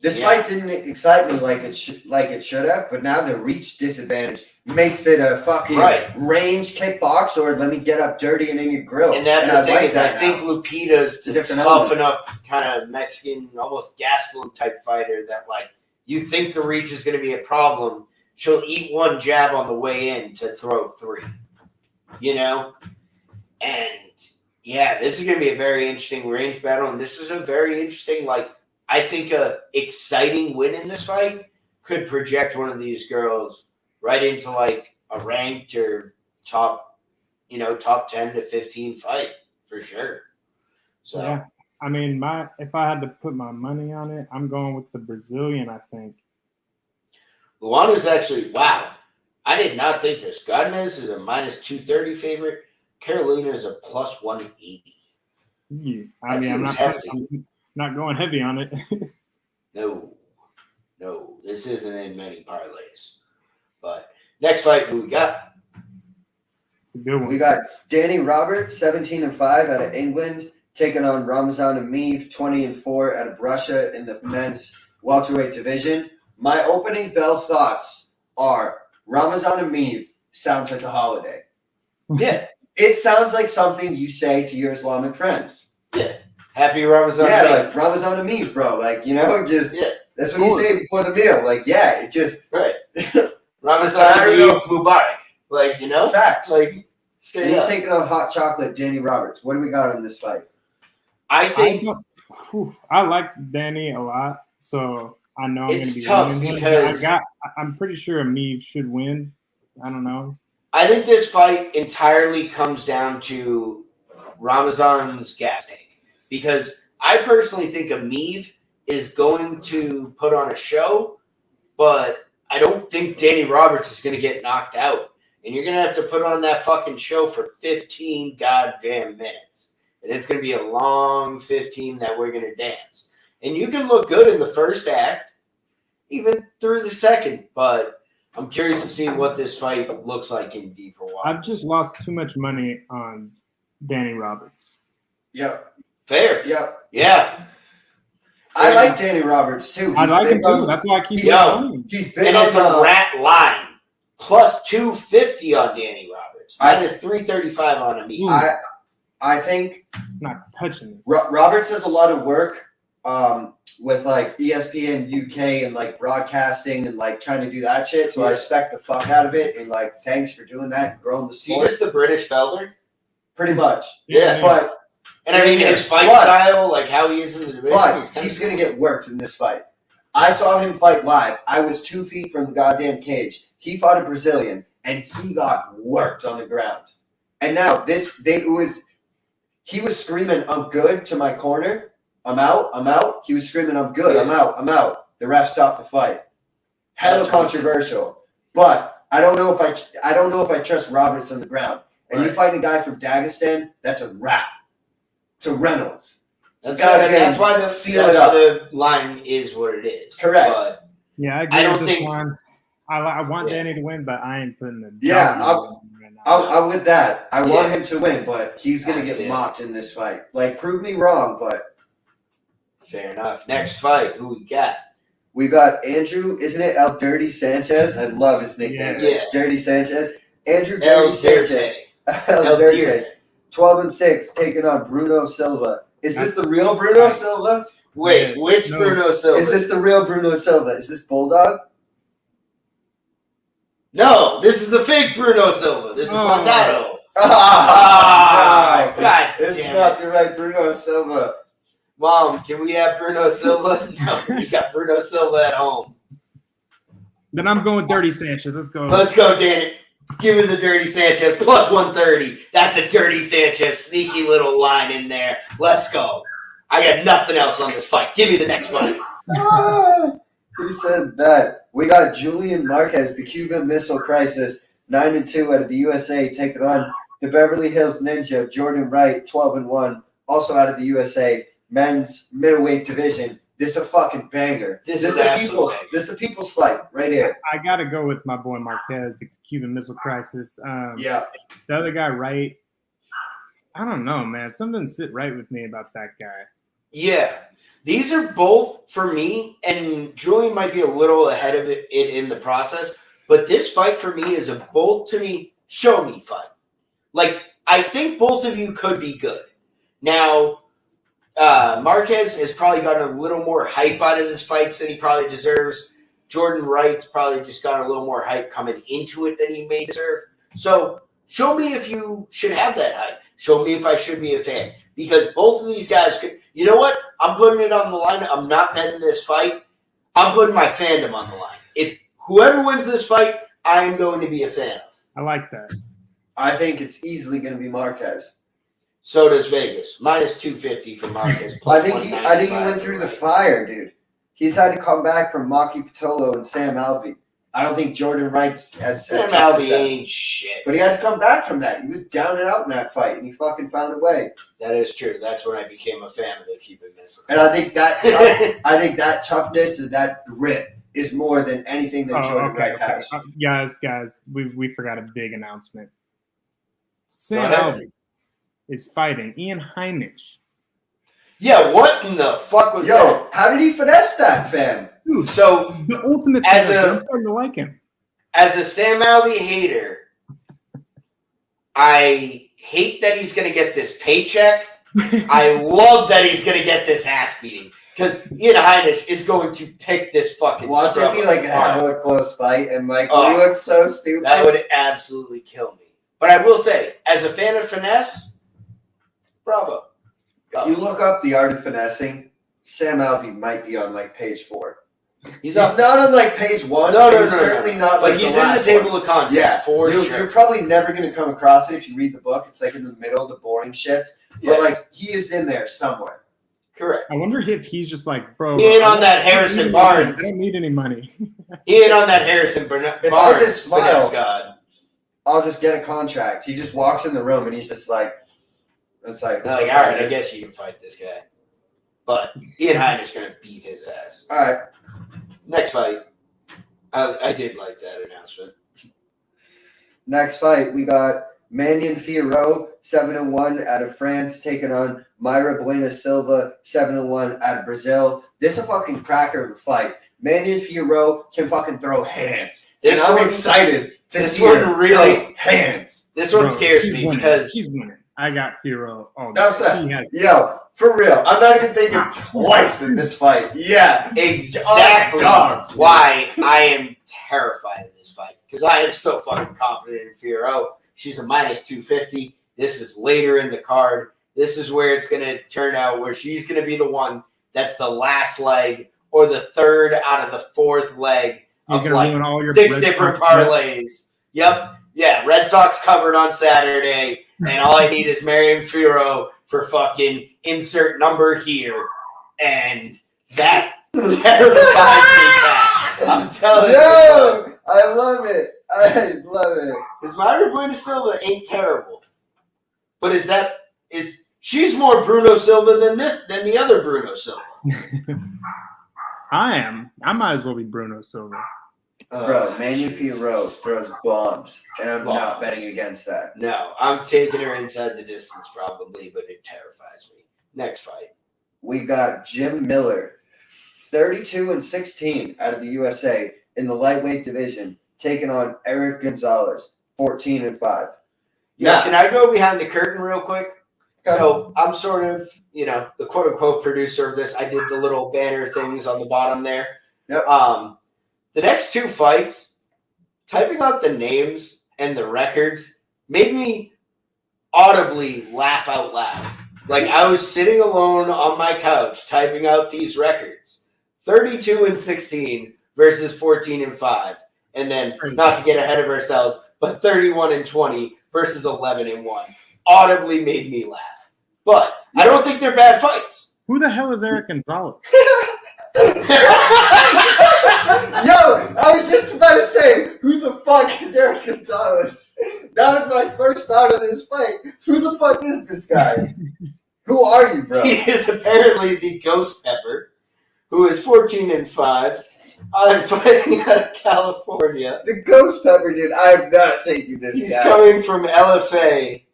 This fight didn't excite me like it should have, but now the reach disadvantage makes it a fucking range kickbox, or let me get up dirty and in your grill. And that's the thing I think Lupita's a tough enough kind of Mexican, almost Gastelum type fighter that like you think the reach is going to be a problem. She'll eat one jab on the way in to throw 3. You know? And yeah, this is going to be a very interesting range battle, and this is a very interesting I think a exciting win in this fight could project one of these girls right into like a ranked or top 10 to 15 fight for sure. So yeah, I mean, if I had to put my money on it, I'm going with the Brazilian. I think Luana's actually I did not think this. Gardinez is a minus 230 favorite. Carolina is a plus 180. Yeah. That seems hefty. I'm not going heavy on it. No, this isn't in many parlays. But next fight, who we got? It's a good one. We got Danny Roberts, 17-5 out of England, taking on Ramazan Ameev, 20-4 out of Russia in the men's welterweight division. My opening bell thoughts are Ramazan Ameev sounds like a holiday. Yeah. It sounds like something you say to your Islamic friends. Yeah. Happy Ramazan. Yeah, like Ramazan Ameev, bro. Like, just that's what you say before the meal. Like, yeah, it just right. Ramazan Ameev Mubarak. Like, facts. Like, straight and he's up. taking on hot chocolate, Danny Roberts. What do we got in this fight? I think I like Danny a lot, so I know I'm going to be tough winning because I'm pretty sure Ameev should win. I don't know. I think this fight entirely comes down to Ramazan's gas tank because I personally think Ameev is going to put on a show, but I don't think Danny Roberts is going to get knocked out. And you're going to have to put on that fucking show for 15 goddamn minutes. And it's going to be a long 15 that we're going to dance. And you can look good in the first act, even through the second, but I'm curious to see what this fight looks like in deeper water. I've just lost too much money on Danny Roberts. Yep. Fair. Yep. Yeah. I like Danny Roberts too. I like him too. That's why I keep going. He's been and it's a rat line. Plus 250 on Danny Roberts. Minus 335 on Ameev. I think not touching this. Roberts does a lot of work with like ESPN UK and like broadcasting and like trying to do that shit. So I respect the fuck out of it and like thanks for doing that and growing the sport. He's the British Felder? Pretty much. Yeah. But and I mean his fight style, like how he is in the division. But he's gonna get worked in this fight. I saw him fight live. I was 2 feet from the goddamn cage. He fought a Brazilian and he got worked on the ground. And now he was screaming, "I'm good" to my corner. I'm out. He was screaming, "I'm good, I'm out." The ref stopped the fight. Hella controversial. But I don't know if I trust Roberts on the ground. And you fight a guy from Dagestan, that's a wrap. It's a Reynolds. That's why the line is what it is. Correct. But yeah, I agree with this one. I want Danny to win, but I ain't putting the I'm with that. I want him to win, but he's gonna get mopped in this fight. Like, prove me wrong, but fair enough. Next fight, who we got? We got Andrew, isn't it El Dirty Sanchez? I love his nickname. Yeah. Dirty Sanchez. Andrew Dirty Sanchez. El Dirty. 12-6, taking on Bruno Silva. Is this the real Bruno Silva? Wait, which Bruno Silva? Is this the real Bruno Silva? Is this Bulldog? No, this is the fake Bruno Silva. This is Bandado. God damn it's not the right Bruno Silva. Mom, can we have Bruno Silva? No, we got Bruno Silva at home. Then I'm going Dirty Sanchez. Let's go. Let's go, Danny. Give me the Dirty Sanchez. Plus 130. That's a Dirty Sanchez. Sneaky little line in there. Let's go. I got nothing else on this fight. Give me the next fight. Who said that? We got Julian Marquez, the Cuban Missile Crisis, 9-2 out of the USA, taking on the Beverly Hills Ninja, Jordan Wright, 12-1, also out of the USA, men's middleweight division. This is a fucking banger. This is the people's fight right here. I gotta go with my boy Marquez, the Cuban Missile Crisis. Yeah. The other guy, Wright, I don't know, man. Something didn't sit right with me about that guy. Yeah. These are both, for me, and Julian might be a little ahead of it in the process, but this fight for me is a both, to me, show me fight. Like, I think both of you could be good. Now, Marquez has probably gotten a little more hype out of his fights than he probably deserves. Jordan Wright's probably just got a little more hype coming into it than he may deserve. So, show me if you should have that hype. Show me if I should be a fan. Because both of these guys could... You know what? I'm putting it on the line. I'm not betting this fight. I'm putting my fandom on the line. If whoever wins this fight, I am going to be a fan of. I like that. I think it's easily going to be Marquez. So does Vegas. Minus 250 for Marquez. I think he went through the fire, dude. He's had to come back from Maki Pitolo and Sam Alvey. I don't think Jordan Wright's as Sam tough as Alvey that. ain't shit. But he had to come back from that. He was down and out in that fight, and he fucking found a way. That is true. That's when I became a fan of the Cuban Missile. And I think that toughness and that grit is more than anything that Jordan Wright has. Guys, we forgot a big announcement. Sam Alvey is fighting Ian Heinisch. Yeah, what in the fuck was that? Yo, how did he finesse that, fam? Dude, So the ultimate as finisher. a- I'm starting to like him. as a Sam Alvey hater, I hate that he's going to get this paycheck. I love that he's going to get this ass beating because Ian Heinisch is going to pick this fucking. Watch it be like a apart. hella close fight, and like Oh. we look so stupid. That would absolutely kill me. But I will say, as a fan of finesse, bravo. If you look up the art of finessing, Sam Alvey might be on like page 4. He's not on like page 1. No, He's certainly not Like like he's the in the last table one. of contents Yeah, for you're sure. probably never going to come across it if you read the book. It's like in the middle of the boring shits. Yeah. But like he is in there somewhere. Correct. I wonder if he's just like, bro. He ain't on that Harrison Barnes. I don't need any money. He ain't on that Harrison Barnes. If I just smile- finesse god. I'll just get a contract. He just walks in the room and he's just like, it's like, They're like, all right, I guess you can fight this guy. But Ian Heinisch going to beat his ass. all right. Next fight. I did like that announcement. Next fight, we got Mannion Fierro, 7-1 out of France, taking on Mayra Buena Silva, 7-1 out of Brazil. This is a fucking cracker of a fight. Mannion Fierro can fucking throw hands. This and I'm one- excited to this see one her really- throw hands. This one Bro, scares she's me winning. because she's winning. I got Firo all day. That's it. She has Yo, for real, I'm not even thinking twice in this fight. Yeah. exactly dogs, dude. why I am terrified of this fight. Because I am so fucking confident in Fierro. She's a minus 250. This is later in the card. This is where it's going to turn out where she's going to be the one that's the last leg or the third out of the fourth leg He's of gonna like ruin all your 6 Red different Sox bets. parlays. Yep. Yeah, Red Sox covered on Saturday, and all I need is Marion Fierro for fucking insert number here, and that terrifies me, Pat. I'm telling you. Yo, I love it. I love it. Because Mayra Buena Silva ain't terrible, but she's more Bruno Silva than the other Bruno Silva. I might as well be Bruno Silva. Bro, Manu Fierro throws bombs, and I'm Bombs. not betting against that. No, I'm taking her inside the distance probably, but it terrifies me. Next fight. We got Jim Miller, 32-16 out of the USA in the lightweight division, taking on Eric Gonzalez, 14-5. Yeah, can I go behind the curtain real quick? So I'm sort of, the quote unquote producer of this. I did the little banner things on the bottom there. Yep. The next 2 fights, typing out the names and the records made me audibly laugh out loud. Like I was sitting alone on my couch typing out these records. 32-16 versus 14-5. And then, not to get ahead of ourselves, but 31-20 versus 11-1. Audibly made me laugh. But I don't think they're bad fights. Who the hell is Eric Gonzalez? Yo, I was just about to say, who the fuck is Eric Gonzalez? That was my first thought of this fight. Who the fuck is this guy? Who are you, bro? He is apparently the Ghost Pepper, who is 14-5. I'm fighting out of California. The Ghost Pepper, dude. I'm not taking this He's guy. coming from LFA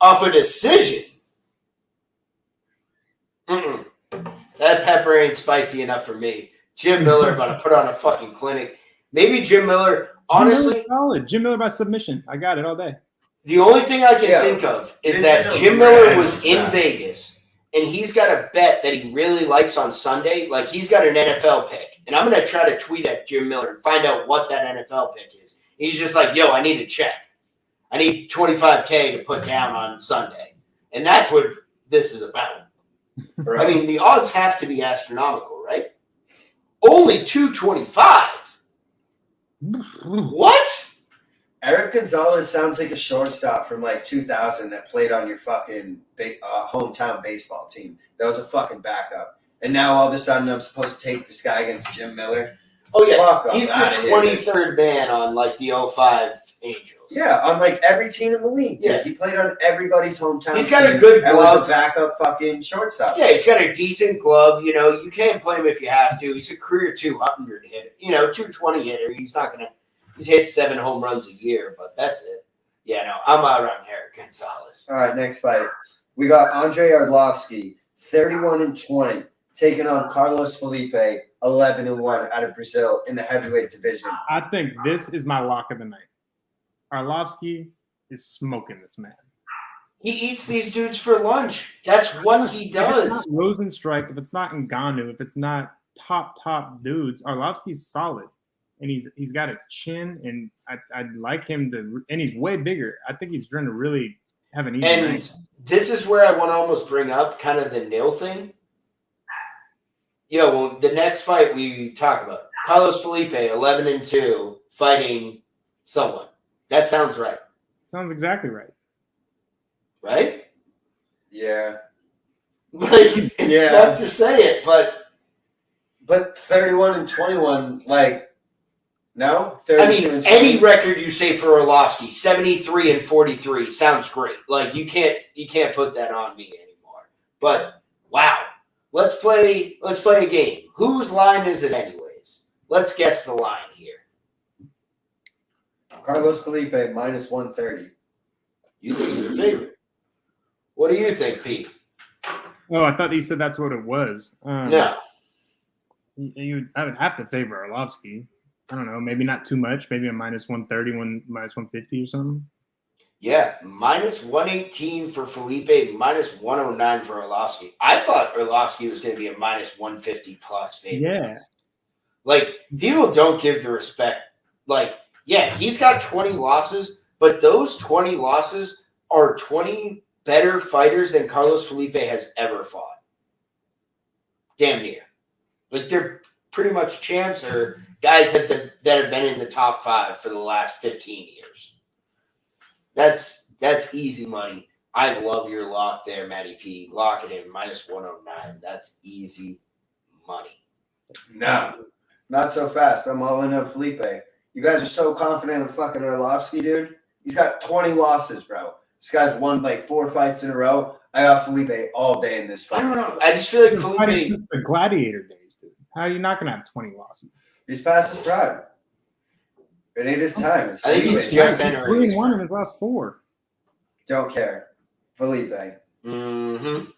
off a decision. Mm-mm. That pepper ain't spicy enough for me. Jim Miller about to put on a fucking clinic. Maybe Jim Miller, honestly, Jim Miller's solid. Jim Miller by submission. I got it all day. the only thing I can Yeah. think of is This that is a Jim rare Miller was in match. Vegas and he's got a bet that he really likes on Sunday. Like he's got an NFL pick. And I'm going to try to tweet at Jim Miller and find out what that NFL pick is. He's just like, yo, I need a check. I need $25K to put down on Sunday. And that's what this is about. Bro. I mean, the odds have to be astronomical, right? Only 225. What? Eric Gonzalez sounds like a shortstop from like 2000 that played on your fucking hometown baseball team. That was a fucking backup. And now all of a sudden I'm supposed to take this guy against Jim Miller. Oh yeah, Fuck he's the outta here, 23rd man on like the 05 Angels. Yeah, on like every team in the league. Dude. Yeah. He played on everybody's hometown. He's got a good and was glove. a backup fucking shortstop. Yeah, he's got a decent glove. You know, you can't play him if you have to. He's a career 200 hitter. You know, 220 hitter. He's not gonna. He's hit 7 home runs a year, but that's it. Yeah, no, I'm out on Eric Gonzalez. All right, next fight. We got Andre Arlovsky, 31-20, taking on Carlos Felipe, 11-1 out of Brazil in the heavyweight division. I think this is my lock of the night. Arlovsky is smoking this man. He eats these dudes for lunch. That's what he does. If it's not Rosenstrike, if it's not Ngannou, if it's not top dudes, Arlovsky's solid. And he's got a chin, and I'd like him to, and he's way bigger. I think he's going to really have an easy night. This is where I want to almost bring up kind of the nil thing. You know, well, the next fight we talk about, Carlos Felipe, 11-2, fighting someone. That sounds right. Sounds exactly right. Right? Yeah. Like, it's tough to say it, but 31-21, like, no? I mean, any record you say for Arlovsky, 73-43, sounds great. Like, you can't put that on me anymore. But wow. Let's play a game. Whose line is it anyways? Let's guess the line here. Carlos Felipe, -130. You think he's the favorite? What do you think, Pete? Oh, I thought you said that's what it was. No. I would have to favor Arlovsky. I don't know, maybe not too much. Maybe a -130, -150 or something. Yeah, -118 for Felipe, -109 for Arlovsky. I thought Arlovsky was going to be a -150 plus favorite. Yeah. Like, people don't give the respect. Like, yeah, he's got 20 losses, but those 20 losses are 20 better fighters than Carlos Felipe has ever fought. Damn near. Like, they're pretty much champs or guys that have been in the top 5 for the last 15 years. That's easy money. I love your lock there, Matty P. Lock it in, -109. That's easy money. No, not so fast. I'm all in on Felipe. You guys are so confident in fucking Arlovsky, dude. He's got 20 losses, bro. This guy's won like 4 fights in a row. I got Felipe all day in this fight. I don't know. I just feel like Felipe since the Gladiator days, dude. How are you not going to have 20 losses? He's past his prime. It ain't his time. It's I think he's He's just 3-1 in his last 4. Don't care. Felipe. Mm-hmm.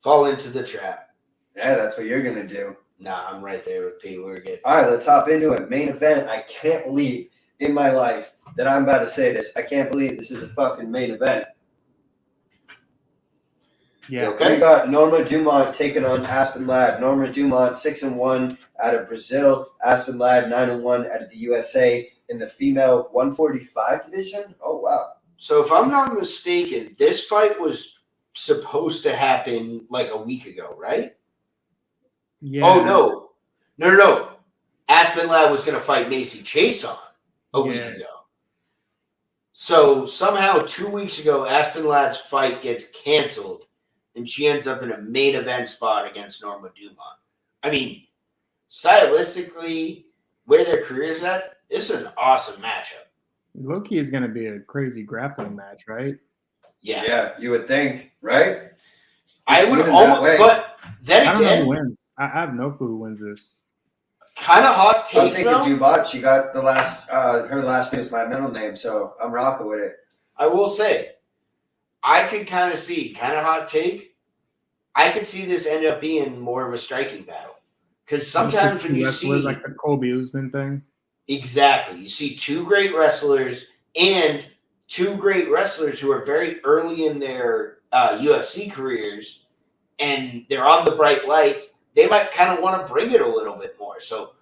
Fall into the trap. Yeah, that's what you're going to do. Nah, I'm right there with Pete. We're good. All right, let's hop into it. Main event. I can't believe in my life that I'm about to say this. I can't believe this is a fucking main event. Yeah. Okay. We got Norma Dumont taking on Aspen Ladd. Norma Dumont, 6-1 out of Brazil. Aspen Ladd, 9-1 out of the USA in the female 145 division. Oh, wow. So if I'm not mistaken, this fight was supposed to happen like a week ago, right? Yeah. Oh, no. Aspen Ladd was going to fight Macy Chase on a week ago. So somehow 2 weeks ago, Aspen Ladd's fight gets canceled, and she ends up in a main event spot against Norma Dumont. I mean, stylistically, where their career's at, this is an awesome matchup. Loki is going to be a crazy grappling match, right? Yeah, you would think, right? I would almost, but then I don't know again, who wins. I have no clue who wins this. kind of hot take. I'm taking Dumont. She got the last, her last name is my middle name, so I'm rocking with it. I will say, I could kind of see, kind of hot take. I could see this end up being more of a striking battle. Because sometimes when you see... like the Colby Usman thing. Exactly. You see 2 great wrestlers and 2 great wrestlers who are very early in their UFC careers, and they're on the bright lights. They might kind of want to bring it a little bit more. So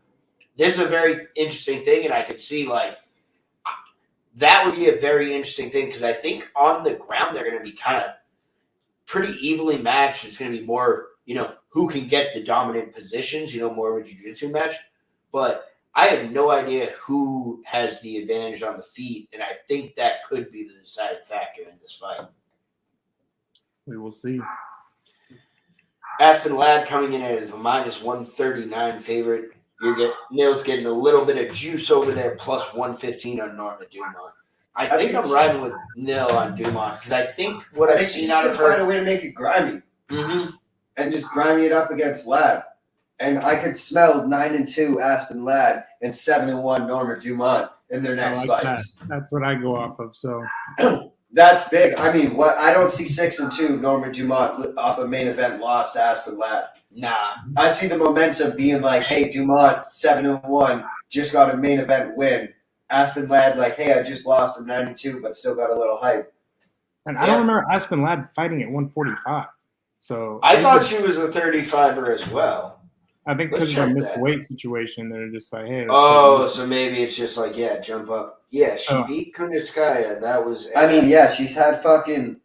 this is a very interesting thing, and I could see like that would be a very interesting thing because I think on the ground they're going to be kind of pretty evenly matched. It's going to be more, who can get the dominant positions, more of a jiu-jitsu match. But I have no idea who has the advantage on the feet, and I think that could be the deciding factor in this fight. We will see. Aspen Ladd coming in as a -139 favorite. Neil's getting a little bit of juice over there, plus 115 on Norma Dumont. I think I'm riding with Neil on Dumont because I think what I've seen out of her. Find a way to make it grimy. Mm-hmm. And just grimy it up against Lad. And I could smell 9-2 Aspen Ladd and 7-1 Norma Dumont in their next fights. That's what I go off of. So that's big. I mean, what I don't see 6-2 Norma Dumont off a main event loss to Aspen Ladd. Nah, I see the momentum being like, hey, Dumont 7-1 just got a main event win. Aspen Ladd like, hey, I just lost in 9-2, but still got a little hype. And I don't remember Aspen Ladd fighting at 145. So I thought she was a 35er as well. I think because of a missed weight situation, they're just like, hey. Oh, so maybe it's just like, jump up. Yeah, she beat Kunitskaya. That was. I mean, yeah, she's had fucking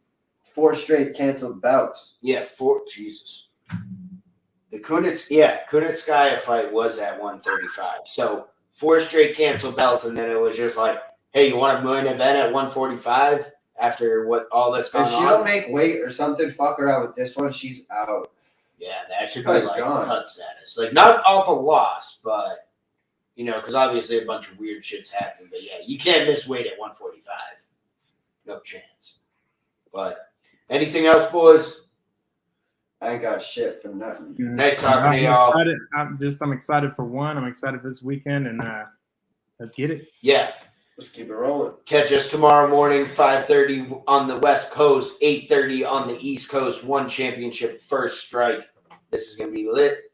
4 straight canceled bouts. Yeah, 4. Jesus. The Kunitskaya fight was at 135. So 4 straight canceled belts, and then it was just like, hey, you want a main event at 145 after what all that's gone on? If she don't make weight or something, fuck her out with this one. She's out. Yeah, that should be like cut status. Like, not off a loss, but, because obviously a bunch of weird shit's happened. But, yeah, you can't miss weight at 145. No chance. But anything else, boys? I ain't got shit for nothing. Nice talking to y'all. I'm excited for one. I'm excited for this weekend, and let's get it. Yeah. Let's keep it rolling. Catch us tomorrow morning, 5:30 on the West Coast, 8:30 on the East Coast. One championship, first strike. This is going to be lit.